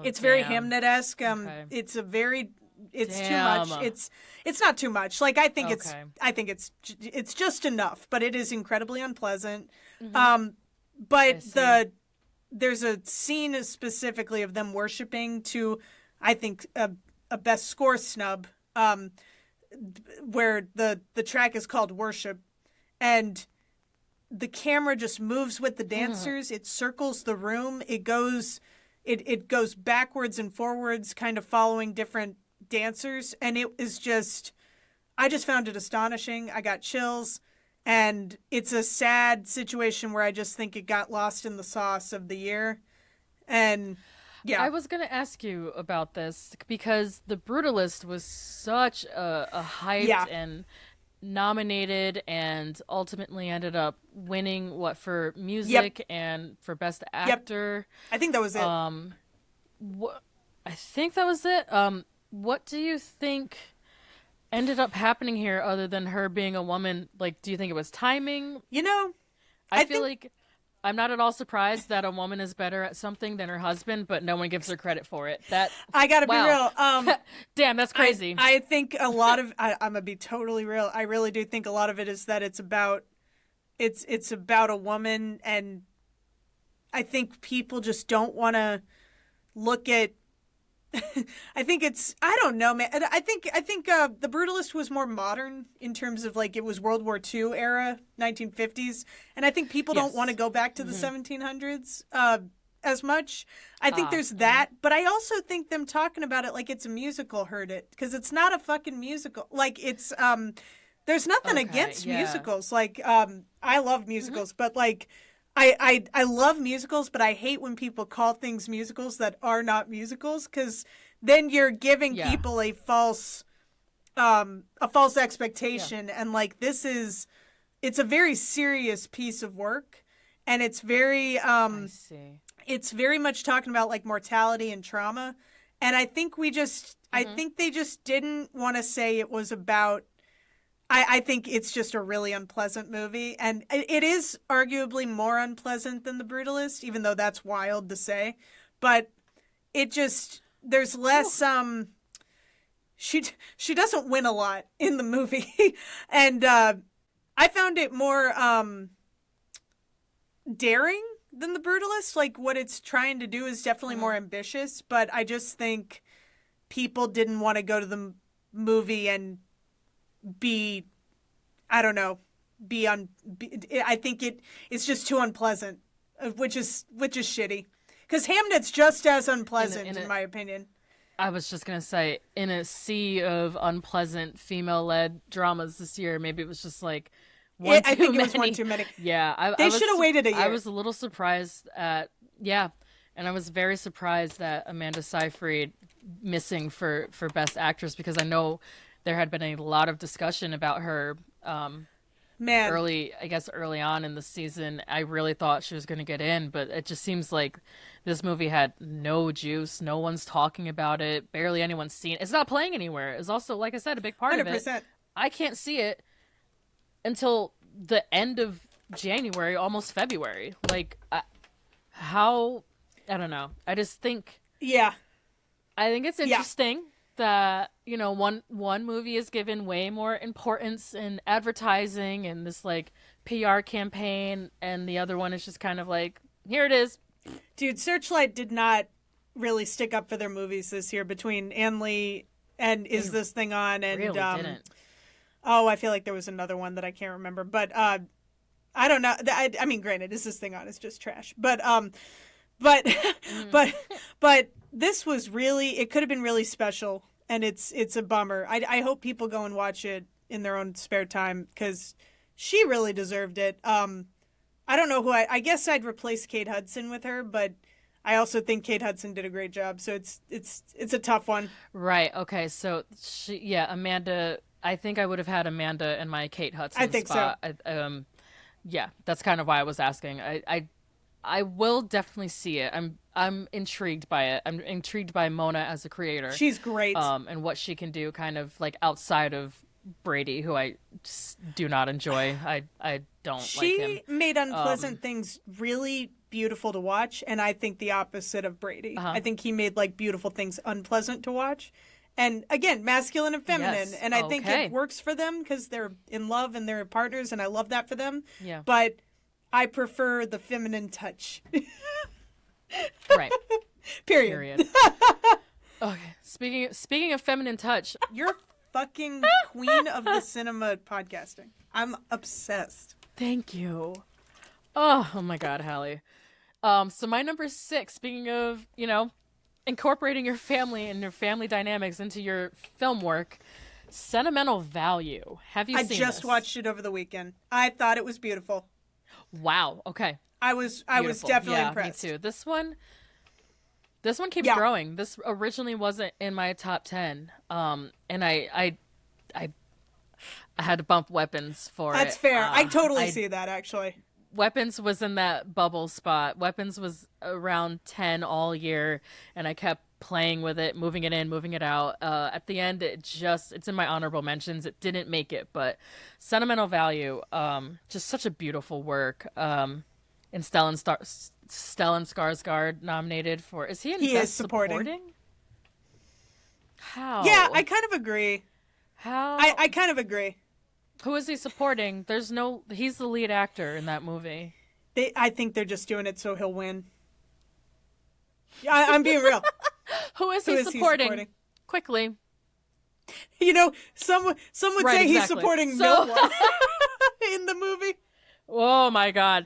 it's very Hamnet-esque. Okay. It's too much. It's not too much. Like, I think it's just enough, but it is incredibly unpleasant. But there's a scene specifically of them worshiping to, I think, a best score snub, where the track is called Worship, and the camera just moves with the dancers. It circles the room. It goes backwards and forwards, kind of following different dancers. And it is just, I just found it astonishing. I got chills. And it's a sad situation where I just think it got lost in the sauce of the year. And yeah. I was going to ask you about this because The Brutalist was such a hyped and nominated and ultimately ended up winning for music and for best actor. I think that was it. I think that was it. What do you think ended up happening here other than her being a woman? Like, do you think it was timing? I feel like I'm not at all surprised that a woman is better at something than her husband, but no one gives her credit for it. I gotta be real. Damn, that's crazy. I think a lot of I'm gonna be totally real. I really do think a lot of it is that it's about a woman, and I think people just don't want to look at. I think I don't know, man. I think The Brutalist was more modern in terms of, like, it was World War II era, 1950s, and I think people don't want to go back to the 1700s as much. I think there's that, but I also think them talking about it like it's a musical hurt it, because it's not a fucking musical. Like, it's there's nothing against musicals. Like, I love musicals, but like. I love musicals, but I hate when people call things musicals that are not musicals, because then you're giving people a false expectation. And like, it's a very serious piece of work, and it's very it's very much talking about like mortality and trauma. And I think I think they just didn't want to say it was about. I think it's just a really unpleasant movie, and it is arguably more unpleasant than The Brutalist, even though that's wild to say. But it just, there's less, she doesn't win a lot in the movie. And I found it more daring than The Brutalist. Like, what it's trying to do is definitely more ambitious, but I just think people didn't want to go to the movie and I think it's just too unpleasant, which is shitty. Because Hamnet's just as unpleasant, in my opinion. I was just going to say, in a sea of unpleasant female-led dramas this year, maybe it was just like one too many. I think it was one too many. Yeah. They should have waited a year. I was a little surprised and I was very surprised at Amanda Seyfried missing for Best Actress, because I know there had been a lot of discussion about her early on in the season. I really thought she was going to get in, but it just seems like this movie had no juice. No one's talking about it. Barely anyone's seen it. It's not playing anywhere. It's also, like I said, a big part 100%. Of it. I can't see it until the end of January, almost February. Like, how? I don't know. I just think... Yeah. I think it's interesting. that, you know, one movie is given way more importance in advertising and this like PR campaign, and the other one is just kind of like, here it is. Dude, Searchlight did not really stick up for their movies this year between Ann Lee and Is This Thing On, and really didn't. Oh, I feel like there was another one that I can't remember, but I don't know. I mean, granted, Is This Thing On is just trash, but but this was really, it could have been really special, and it's a bummer. I hope people go and watch it in their own spare time, because she really deserved it. I don't know who I guess I'd replace Kate Hudson with her, but I also think Kate Hudson did a great job. So it's a tough one. Right. Okay. So Amanda. I think I would have had Amanda in my Kate Hudson I think spot. so. Yeah, that's kind of why I was asking. I will definitely see it. I'm intrigued by it. I'm intrigued by Mona as a creator. She's great. And what she can do, kind of like outside of Brady, who I just do not enjoy. I don't like him. She made Unpleasant Things really beautiful to watch, and I think the opposite of Brady. I think he made like beautiful things unpleasant to watch. And again, masculine and feminine. Yes. And I think it works for them because they're in love and they're partners, and I love that for them. Yeah. But I prefer the feminine touch. Right. Period. Okay. Speaking of feminine touch, You're fucking queen of the cinema podcasting. I'm obsessed. thank you. Oh my God, Hallie. So my number 6, speaking of, you know, incorporating your family and your family dynamics into your film work, Sentimental Value. Have you seen this? I just watched it over the weekend. I thought it was beautiful. Wow. Okay. I was Beautiful. definitely Yeah, impressed. Me too. This one keeps Yeah. growing. This originally wasn't in my top 10. And I had to bump Weapons for it. That's fair. I totally see that, actually. Weapons was in that bubble spot. Weapons was around 10 all year, and I kept playing with it, moving it in, moving it out. At the end, it's in my honorable mentions. It didn't make it, but Sentimental Value, just such a beautiful work. And Stellan Skarsgård nominated for, is he in He Best is supporting. How? Yeah, I kind of agree. How? I kind of agree. Who is he supporting? He's the lead actor in that movie. I think they're just doing it so he'll win. Yeah, I'm being real. Who is he supporting? Quickly. You know, some would Right, say he's exactly. supporting no one in the movie. Oh my God.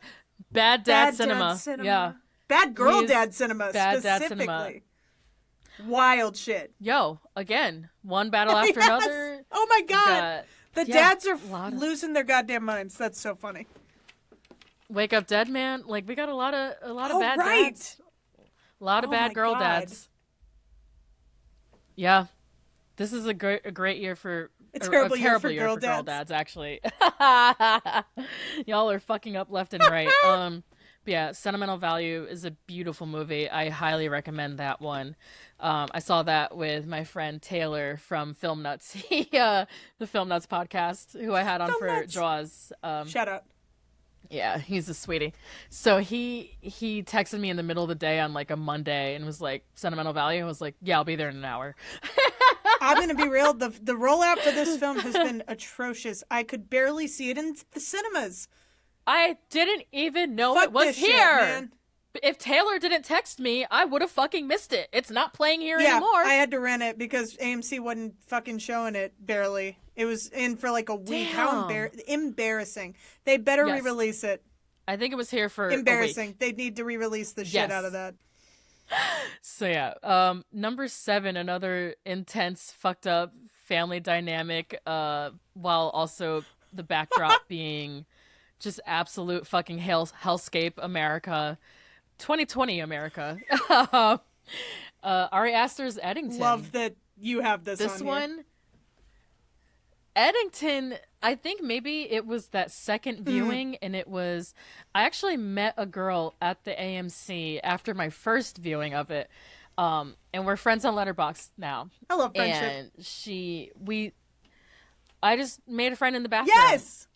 Bad Dad Cinema. Yeah. Bad Girl He's Dad Cinema, Bad Dad specifically. Cinema. Wild shit. Yo, again, one battle after Yes. another. Oh my God. The dads are losing their goddamn minds. That's so funny. Wake Up Dead Man. Like, we got a lot of bad right. dads. A lot of Oh bad my girl God. dads. Yeah. This is a great year for A terrible year for year girl for girl dads. dads, actually. Y'all are fucking up left and right. But yeah, Sentimental Value is a beautiful movie. I highly recommend that one. I saw that with my friend Taylor from Film Nuts, the Film Nuts podcast, who I had on Film for Nuts. Jaws. Shout out. Yeah, he's a sweetie. So he texted me in the middle of the day on like a Monday and was like, Sentimental Value. I was like, yeah, I'll be there in an hour. I'm going to be real. The rollout for this film has been atrocious. I could barely see it in the cinemas. I didn't even know Fuck it was this shit, here. man. If Taylor didn't text me, I would have fucking missed it. It's not playing here Yeah, anymore. I had to rent it because AMC wasn't fucking showing it, barely. It was in for like a week. How embarrassing. They better Yes. re-release it. I think it was here for Embarrassing. a week. They need to re-release the shit Yes. out of that. So yeah, number 7, another intense, fucked up family dynamic, while also the backdrop being just absolute fucking hellscape America, 2020 America. Ari Aster's Eddington. Love that you have this This on one, here. Eddington, I think maybe it was that second viewing, and it was, I actually met a girl at the AMC after my first viewing of it, and we're friends on Letterboxd now. I love friendship. And I just made a friend in the bathroom. Yes!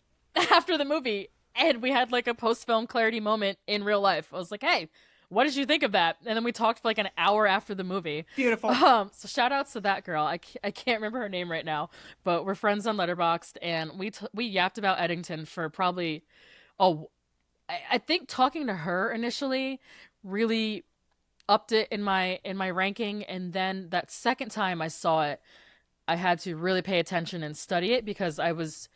After the movie, and we had like a post-film clarity moment in real life. I was like, hey, what did you think of that? And then we talked for like an hour after the movie. Beautiful. So shout outs to that girl. I can't remember her name right now, but we're friends on Letterboxd, and we yapped about Eddington for probably, oh, I think talking to her initially really upped it in my ranking, and then that second time I saw it, I had to really pay attention and study it because I was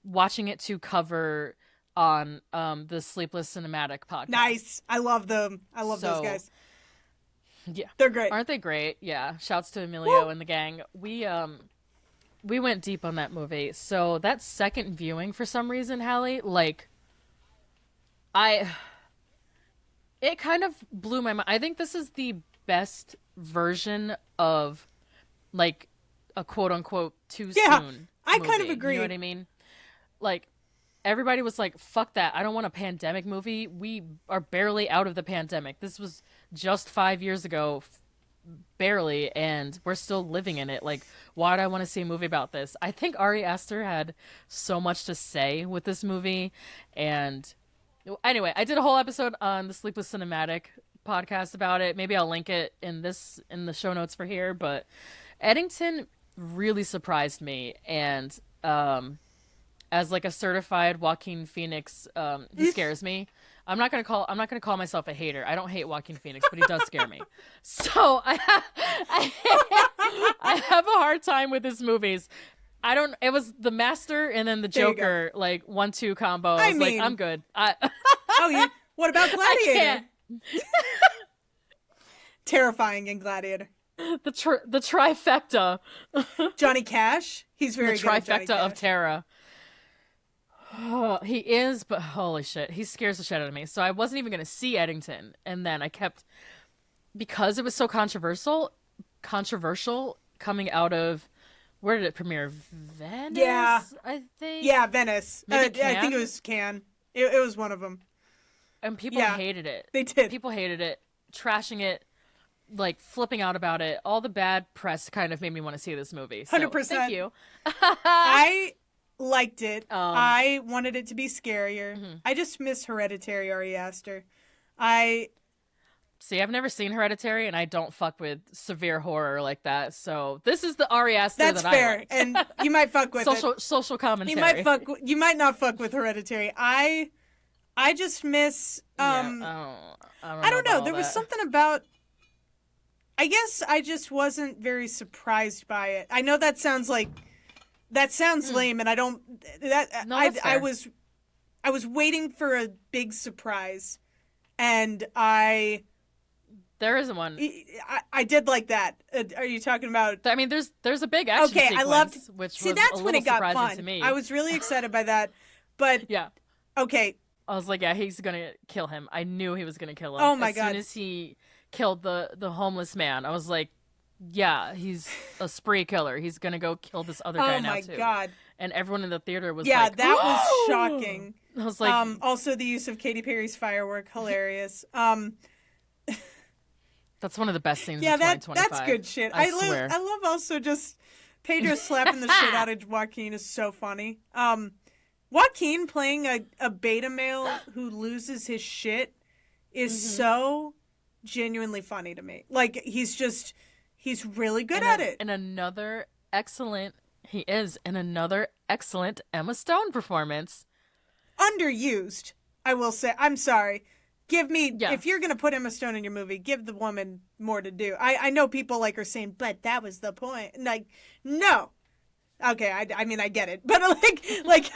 watching it to cover on the Sleepless Cinematic podcast. Nice. I love them. I love those guys. Yeah. They're great. Aren't they great? Yeah. Shouts to Emilio and the gang. We went deep on that movie. So that second viewing, for some reason, Hallie, like, it kind of blew my mind. I think this is the best version of, like, a quote-unquote too soon I movie. kind of agree. You know what I mean? Like, everybody was like, fuck that. I don't want a pandemic movie. We are barely out of the pandemic. This was just 5 years ago, barely, and we're still living in it. Like, why do I want to see a movie about this? I think Ari Aster had so much to say with this movie. And anyway, I did a whole episode on the Sleepless Cinematic podcast about it. Maybe I'll link it in the show notes for here. But Eddington really surprised me, and as like a certified Joaquin Phoenix, he scares me. I'm not gonna call myself a hater. I don't hate Joaquin Phoenix, but he does scare me. So I have a hard time with his movies. It was The Master and then the Joker, like 1-2 combo. I was like, I'm good. What about Gladiator? Terrifying in Gladiator. The trifecta. Johnny Cash. He's very the good. The trifecta of terror. Oh, he is, but holy shit, he scares the shit out of me. So I wasn't even gonna see Eddington, and then I kept, because it was so controversial coming out of, where did it premiere? Venice. Yeah, I think. Yeah, Venice. I think it was Cannes. It was one of them. And people hated it. They did. People hated it, trashing it, like flipping out about it. All the bad press kind of made me want to see this movie. So, 100%. Thank you. I liked it. I wanted it to be scarier. Mm-hmm. I just miss Hereditary, Ari Aster. See, I've never seen Hereditary, and I don't fuck with severe horror like that. So this is the Ari Aster that's that fair. I like. And you might fuck with social commentary. You might not fuck with Hereditary. I just miss. I don't know. There was something about. I guess I just wasn't very surprised by it. I know that sounds lame, and I don't. I was waiting for a big surprise, and there isn't one. I did like that. Are you talking about? I mean, there's a big action sequence, I loved. Which see, was that's a when it little got surprising fun. to me. I was really excited by that, but yeah. Okay. I was like, yeah, he's gonna kill him. I knew he was gonna kill him. Oh my God. As soon as he killed the homeless man, I was like, yeah, he's a spree killer. He's gonna go kill this other guy now too. Oh my God. And everyone in the theater was like, that whoa! was shocking. I was like, also the use of Katy Perry's firework, hilarious. That's one of the best scenes of 2025. That's good shit. I swear. I love also just Pedro slapping the shit out of Joaquin is so funny. Joaquin playing a beta male who loses his shit is so genuinely funny to me. Like, he's really good at it. And another excellent Emma Stone performance. Underused, I will say. I'm sorry. If you're going to put Emma Stone in your movie, give the woman more to do. I know people are saying, but that was the point. Like, no. Okay, I mean, I get it. But like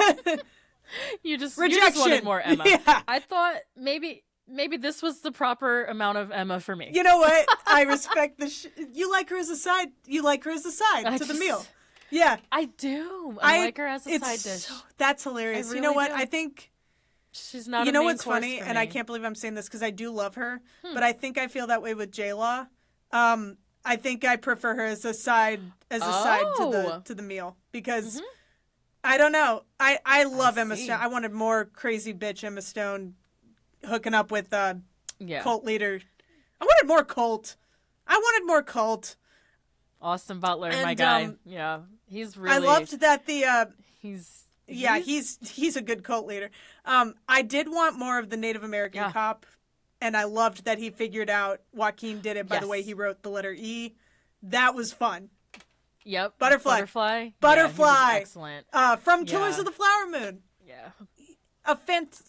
you just rejection. wanted more Emma. Yeah. I thought maybe this was the proper amount of Emma for me. You know what? I respect you like her as a side. You like her as a side to the meal. Yeah. I do. I like her as a side dish. That's hilarious. Really you know what? do. I think she's not. You a know main what's course funny, for and me. I can't believe I'm saying this because I do love her, but I think I feel that way with J-Law. I think I prefer her as a side to the meal because I don't know. I love Emma Stone. I wanted more crazy bitch Emma Stone hooking up with cult leader. I wanted more cult. Austin Butler, my guy. Yeah, he's really. I loved that he's a good cult leader. I did want more of the Native American cop and I loved that he figured out Joaquin did it by the way he wrote the letter E. That was fun. Yep. Butterfly. Yeah, he was excellent. From Killers of the Flower Moon. Yeah.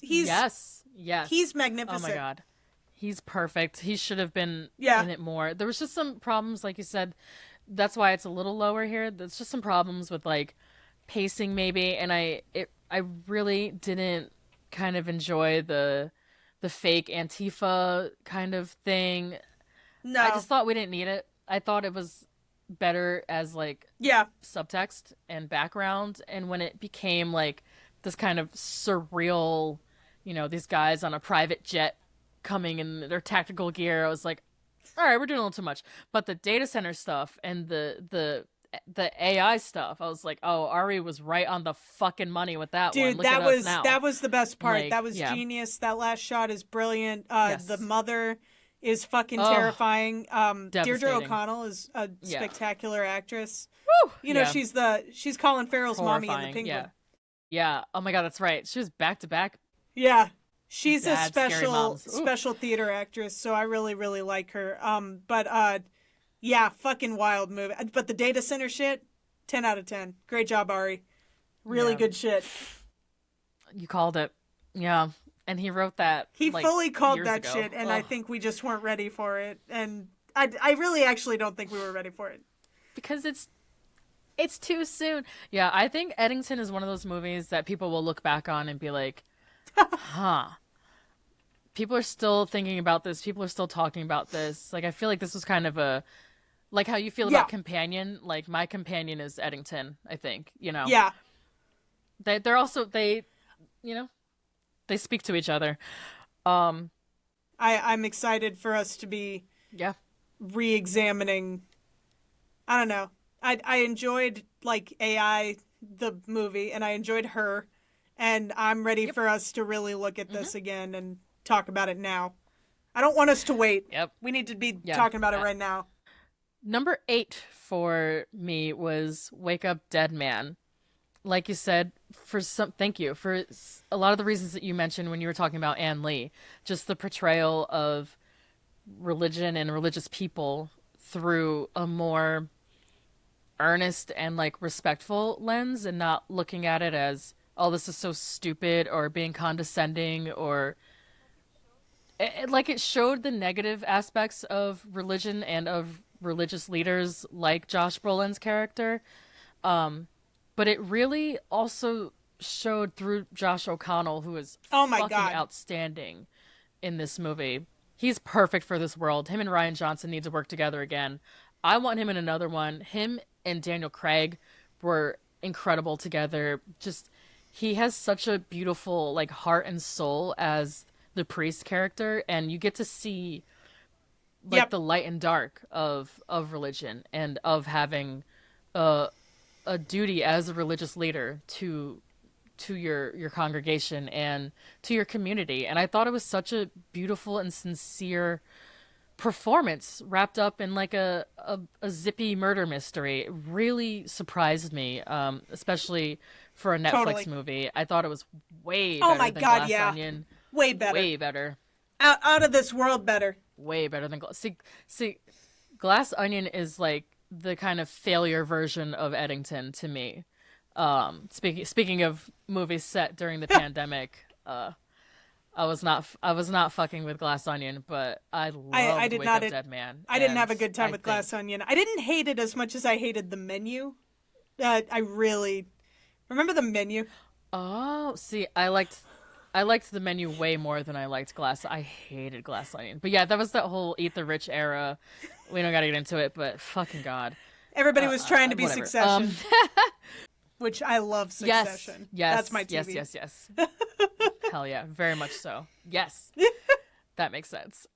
Yes. He's magnificent. Oh my God. He's perfect. He should have been in it more. There was just some problems, like you said. That's why it's a little lower here. There's just some problems with like pacing maybe, and I really didn't kind of enjoy the fake Antifa kind of thing. No. I just thought we didn't need it. I thought it was better as like subtext and background, and when it became like this kind of surreal, you know, these guys on a private jet coming in their tactical gear, I was like, all right, we're doing a little too much. But the data center stuff and the AI stuff, I was like, oh, Ari was right on the fucking money with that one. Dude, that was the best part. Like, that was genius. That last shot is brilliant. The mother is fucking terrifying. Deirdre O'Connell is a spectacular actress. Woo! You know, she's Colin Farrell's mommy in The Penguin. Yeah. Oh my God, that's right. She was back to back. Yeah. She's a special theater actress, so I really, really like her. Yeah, fucking wild movie. But the data center shit, 10 out of 10. Great job, Ari. Really good shit. You called it. Yeah. And he wrote that. He fully called that ago. Shit, and I think we just weren't ready for it. And I really actually don't think we were ready for it. Because it's too soon. Yeah, I think Eddington is one of those movies that people will look back on and be like, huh. People are still thinking about this. People are still talking about this. Like, I feel like this was kind of a, like how you feel about Companion. Like, my companion is Eddington, I think, you know? Yeah. They're also, you know, they speak to each other. I'm excited for us to be re-examining. I don't know. I enjoyed, like, AI, the movie, and I enjoyed her. And I'm ready for us to really look at this again and talk about it now. I don't want us to wait. Yep. We need to be talking about it right now. Number 8 for me was Wake Up Dead Man. Like you said, thank you for a lot of the reasons that you mentioned when you were talking about Ann Lee. Just the portrayal of religion and religious people through a more earnest and like respectful lens, and not looking at it as, oh, this is so stupid, or being condescending, or it showed the negative aspects of religion and of religious leaders like Josh Brolin's character. But it really also showed through Josh O'Connell, who is fucking outstanding in this movie. He's perfect for this world. Him and Ryan Johnson need to work together again. I want him in another one. Him and Daniel Craig were incredible together. Just, he has such a beautiful like heart and soul as the priest character, and you get to see like the light and dark of religion, and of having a duty as a religious leader to your congregation and to your community. And I thought it was such a beautiful and sincere performance wrapped up in like a zippy murder mystery. It really surprised me, especially for a Netflix movie. I thought it was way better than Glass Onion. Way better. Way better. Out of this world better. Way better than See, Glass Onion is like the kind of failure version of Eddington to me. Speaking of movies set during the pandemic, I was not fucking with Glass Onion, but I loved Wake Up Dead Man. I didn't have a good time with Glass Onion. I didn't hate it as much as I hated the Menu. I really remember the Menu. Oh, see, I liked the Menu way more than I liked I hated Glass Onion. But yeah, that was that whole Eat the Rich era. We don't gotta get into it, but fucking God. Everybody was trying to be Succession. Which I love Succession. Yes. That's my TV. Yes. Hell yeah. Very much so. Yes. That makes sense.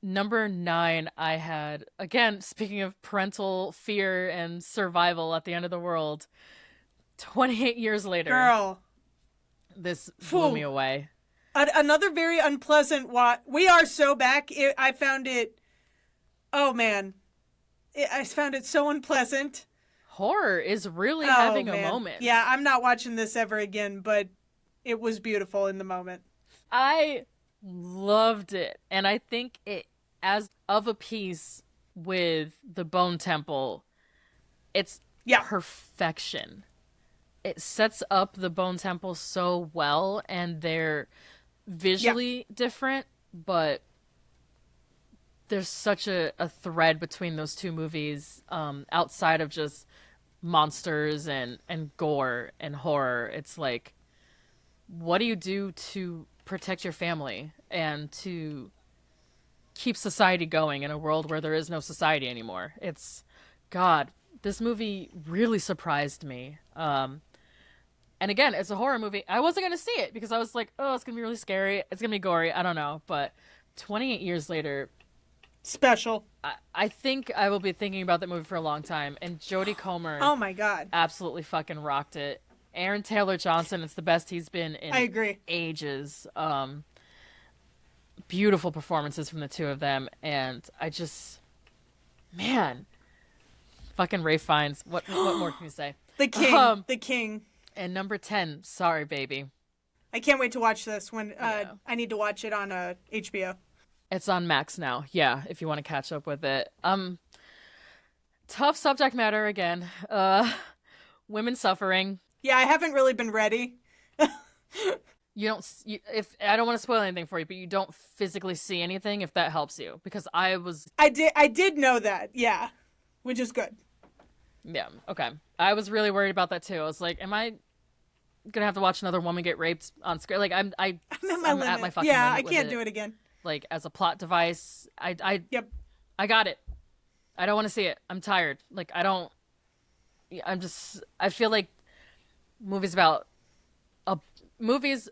Number 9, I had, again, speaking of parental fear and survival at the end of the world, 28 years later. Girl. This blew me away. Another very unpleasant watch. We are so back. I found it. Oh, man. I found it so unpleasant. Horror is really having a moment. Yeah, I'm not watching this ever again, but it was beautiful in the moment. I Loved it. And I think it, as of a piece with the Bone Temple, it's Yeah. perfection. It sets up the Bone Temple so well, and they're Yeah. visually different, but there's such a thread between those two movies, outside of just monsters and gore and horror. It's like, what do you do to protect your family and to keep society going in a world where there is no society anymore? It's, God, this movie really surprised me. And again, it's a horror movie. I wasn't going to see it because I was like, oh, it's going to be really scary. It's going to be gory. I don't know. But 28 years later, Special. I think I will be thinking about that movie for a long time. And Jodie Comer Oh my God. absolutely fucking rocked it. Aaron Taylor Johnson, it's the best he's been in I agree. ages. Beautiful performances from the two of them. And I just, man, fucking Ray Fiennes. What more can you say? The king. The king. And number 10, Sorry Baby. I can't wait to watch this when I need to watch it on HBO. It's on Max now. Yeah, if you want to catch up with it. Tough subject matter again. Women suffering. Yeah, I haven't really been ready. If I don't want to spoil anything for you, but you don't physically see anything, if that helps you, because I did know that. Yeah. Which is good. Yeah, okay. I was really worried about that too. I was like, am I gonna have to watch another woman get raped on screen? Like, I'm at my fucking yeah, limit I can't with do it again. Like, as a plot device, Yep. I got it. I don't want to see it. I'm tired. Like, I feel like movies movies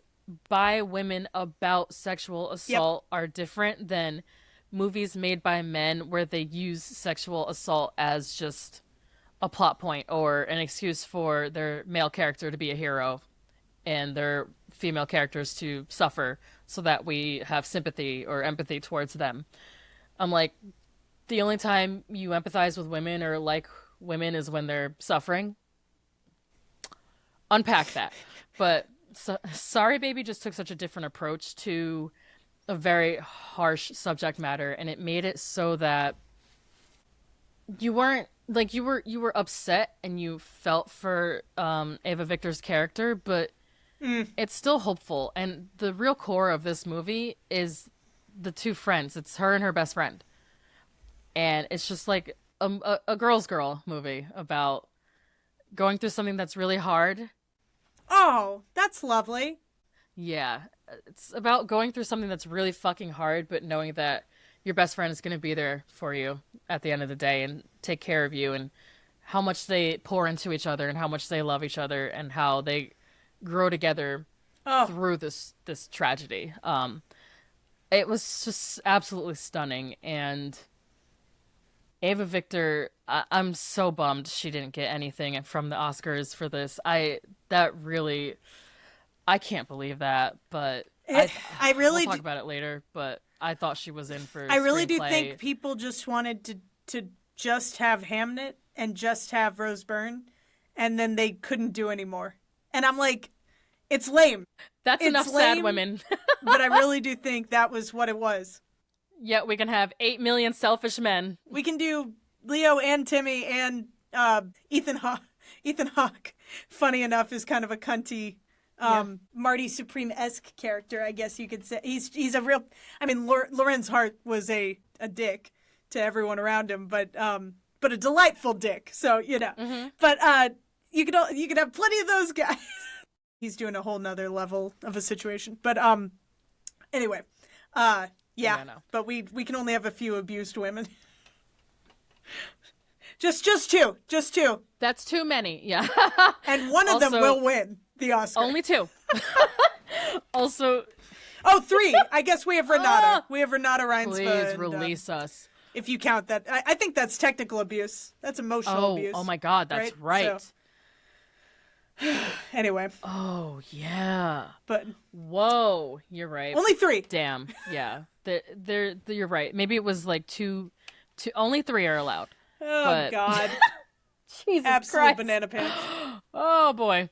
by women about sexual assault are different than movies made by men where they use sexual assault as just a plot point or an excuse for their male character to be a hero and their female characters to suffer so that we have sympathy or empathy towards them. I'm like, the only time you empathize with women or like women is when they're suffering. Unpack that. But Sorry Baby just took such a different approach to a very harsh subject matter, and it made it so that you weren't like you were upset and you felt for Ava Victor's character, but it's still hopeful. And the real core of this movie is the two friends. It's her and her best friend, and it's just like a girl's girl movie about going through something that's really hard. Oh, that's lovely. Yeah, it's about going through something that's really fucking hard, but knowing that your best friend is going to be there for you at the end of the day and take care of you, and how much they pour into each other and how much they love each other and how they grow together through this tragedy. It was just absolutely stunning. And Ava Victor, I'm so bummed she didn't get anything from the Oscars for this. I can't believe that, but I really we'll talk about it later. But I thought she was in for. I really do screenplay. think people just wanted to just have Hamnet and just have Rose Byrne, and then they couldn't do anymore. And I'm like, it's lame. That's enough lame, sad women. But I really do think that was what it was. Yet we can have 8 million selfish men. We can do Leo and Timmy and Ethan Hawke. Ethan Hawke, funny enough, is kind of a cunty Marty Supreme-esque character, I guess you could say. He's a real. I mean, Lorenz Hart was a dick to everyone around him, but a delightful dick. So Mm-hmm. But you could have plenty of those guys. He's doing a whole nother level of a situation. But anyway, yeah. But we can only have a few abused women. Just two. That's too many. Yeah. And one of them will win the Oscar. Only 2. Also. Oh, 3. I guess we have Renata. We have Renata Reinsva. Please release us. If you count that. I think that's technical abuse. That's emotional abuse. Oh my God, that's right. So, anyway. Oh, yeah. But. Whoa, you're right. Only 3. Damn, yeah. You're right. Maybe it was like two. Only 3 are allowed. Oh, God. Jesus Absolute Christ. banana pants. Oh, boy.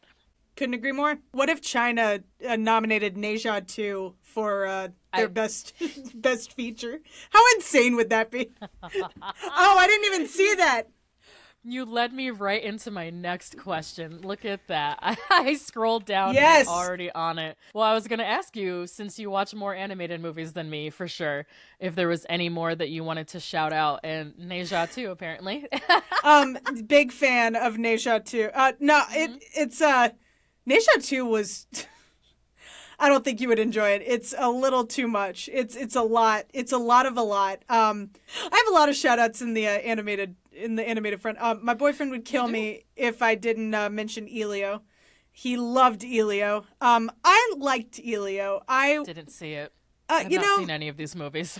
Couldn't agree more. What if China nominated Ne Zha 2 for their best feature? How insane would that be? Oh, I didn't even see that. You led me right into my next question. Look at that. I scrolled down Yes. and you're already on it. Well, I was going to ask you, since you watch more animated movies than me, for sure, if there was any more that you wanted to shout out. And Ne Zha too, apparently. Big fan of Ne Zha 2. It's Ne Zha 2 was... I don't think you would enjoy it. It's a little too much. It's a lot. It's a lot of a lot. I have a lot of shout outs in the animated front. My boyfriend would kill me if I didn't mention Elio. He loved Elio. I liked Elio. I didn't see it. I've not seen any of these movies.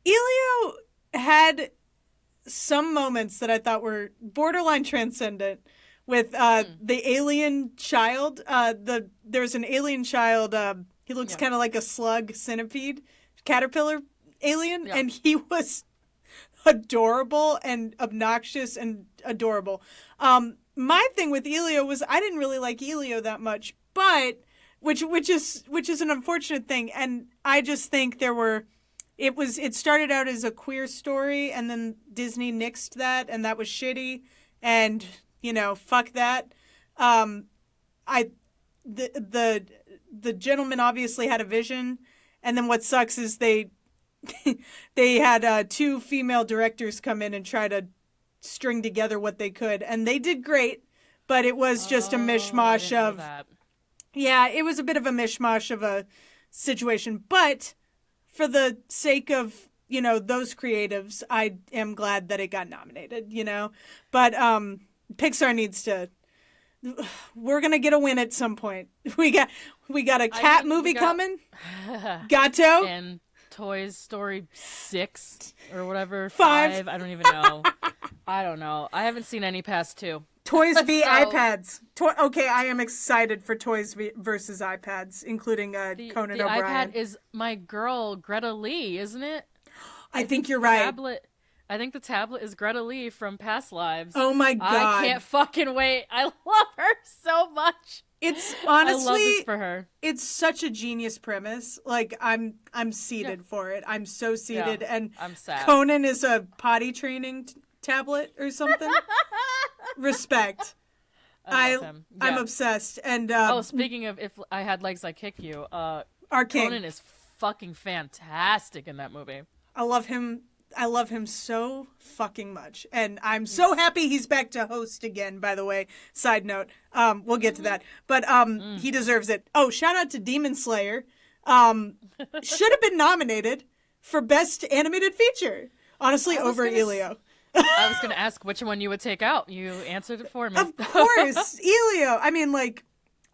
Elio had some moments that I thought were borderline transcendent. With the alien child, there's an alien child. He looks kind of like a slug centipede, caterpillar alien, and he was adorable and obnoxious and adorable. My thing with Elio was I didn't really like Elio that much, but which is an unfortunate thing, and I just think it started out as a queer story, and then Disney nixed that, and that was shitty, and. Fuck that. The gentleman obviously had a vision, and then what sucks is they had 2 female directors come in and try to string together what they could, and they did great, but it was just a mishmash of it was a bit of a mishmash of a situation. But for the sake of those creatives, I am glad that it got nominated. But Pixar needs to. We're gonna get a win at some point. We got a cat movie coming. Gato and Toy Story 6 or whatever. 5. I don't even know. I don't know. I haven't seen any past 2. Toys v iPads. Okay, I am excited for Toys versus iPads, including Conan O'Brien. The iPad is my girl Greta Lee, isn't it? I think you're right. I think the tablet is Greta Lee from Past Lives. Oh my God. I can't fucking wait. I love her so much. It's honestly, I love this for her. It's such a genius premise. Like I'm seated for it. I'm so seated, and I'm sad. Conan is a potty training tablet or something. Respect. I love him. Yeah. I'm obsessed. And speaking of if I had legs, I kick you. Our king. Conan is fucking fantastic in that movie. I love him so fucking much. And I'm so happy he's back to host again, by the way. Side note. We'll get to that. But he deserves it. Oh, shout out to Demon Slayer. Should have been nominated for Best Animated Feature. Honestly, over Elio. I was going to ask which one you would take out. You answered it for me. Of course, Elio. I mean, like,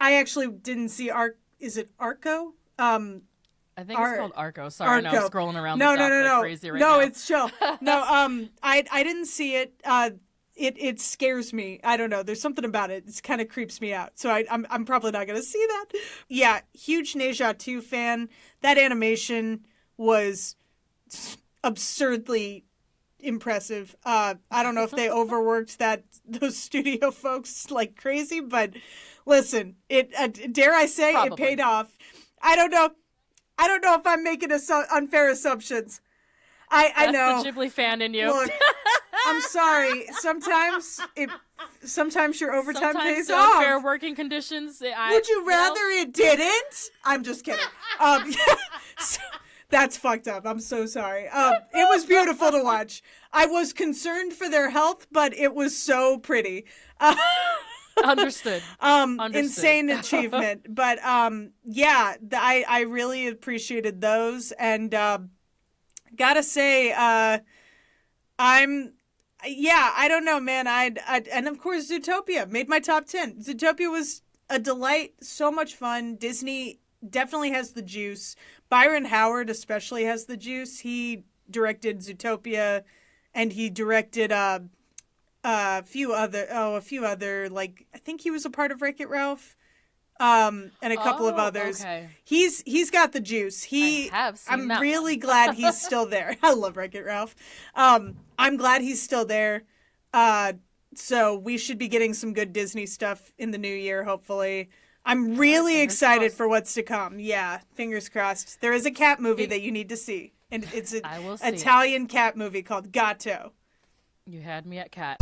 I actually didn't see Is it Arco? I think it's called Arco. Sorry, Arco. I'm scrolling around the dock like crazy right now. No, it's chill. No, I didn't see it. It scares me. I don't know. There's something about it. It kind of creeps me out. So I'm probably not going to see that. Yeah, huge Ne Zha 2 fan. That animation was absurdly impressive. I don't know if they overworked those studio folks like crazy, but listen, dare I say Probably. It paid off. I don't know if I'm making unfair assumptions. I know. That's the Ghibli fan in you. Look, I'm sorry. Sometimes your overtime pays so off. Fair working conditions. Would you rather it didn't? I'm just kidding. That's fucked up. I'm so sorry. It was beautiful to watch. I was concerned for their health, but it was so pretty. Understood. Insane achievement. But I really appreciated those, and gotta say, I don't know, man. And of course Zootopia made my top 10. Zootopia was a delight, so much fun. Disney definitely has the juice. Byron Howard especially has the juice. He directed Zootopia, and he directed a few other, like, I think he was a part of Wreck-It Ralph, and a couple of others. Okay. He's got the juice. I'm really glad he's still there. I love Wreck-It Ralph. I'm glad he's still there. So we should be getting some good Disney stuff in the new year, hopefully. I'm really excited for what's to come. Yeah, fingers crossed. There is a cat movie that you need to see. And it's an Italian cat movie called Gatto. You had me at cat.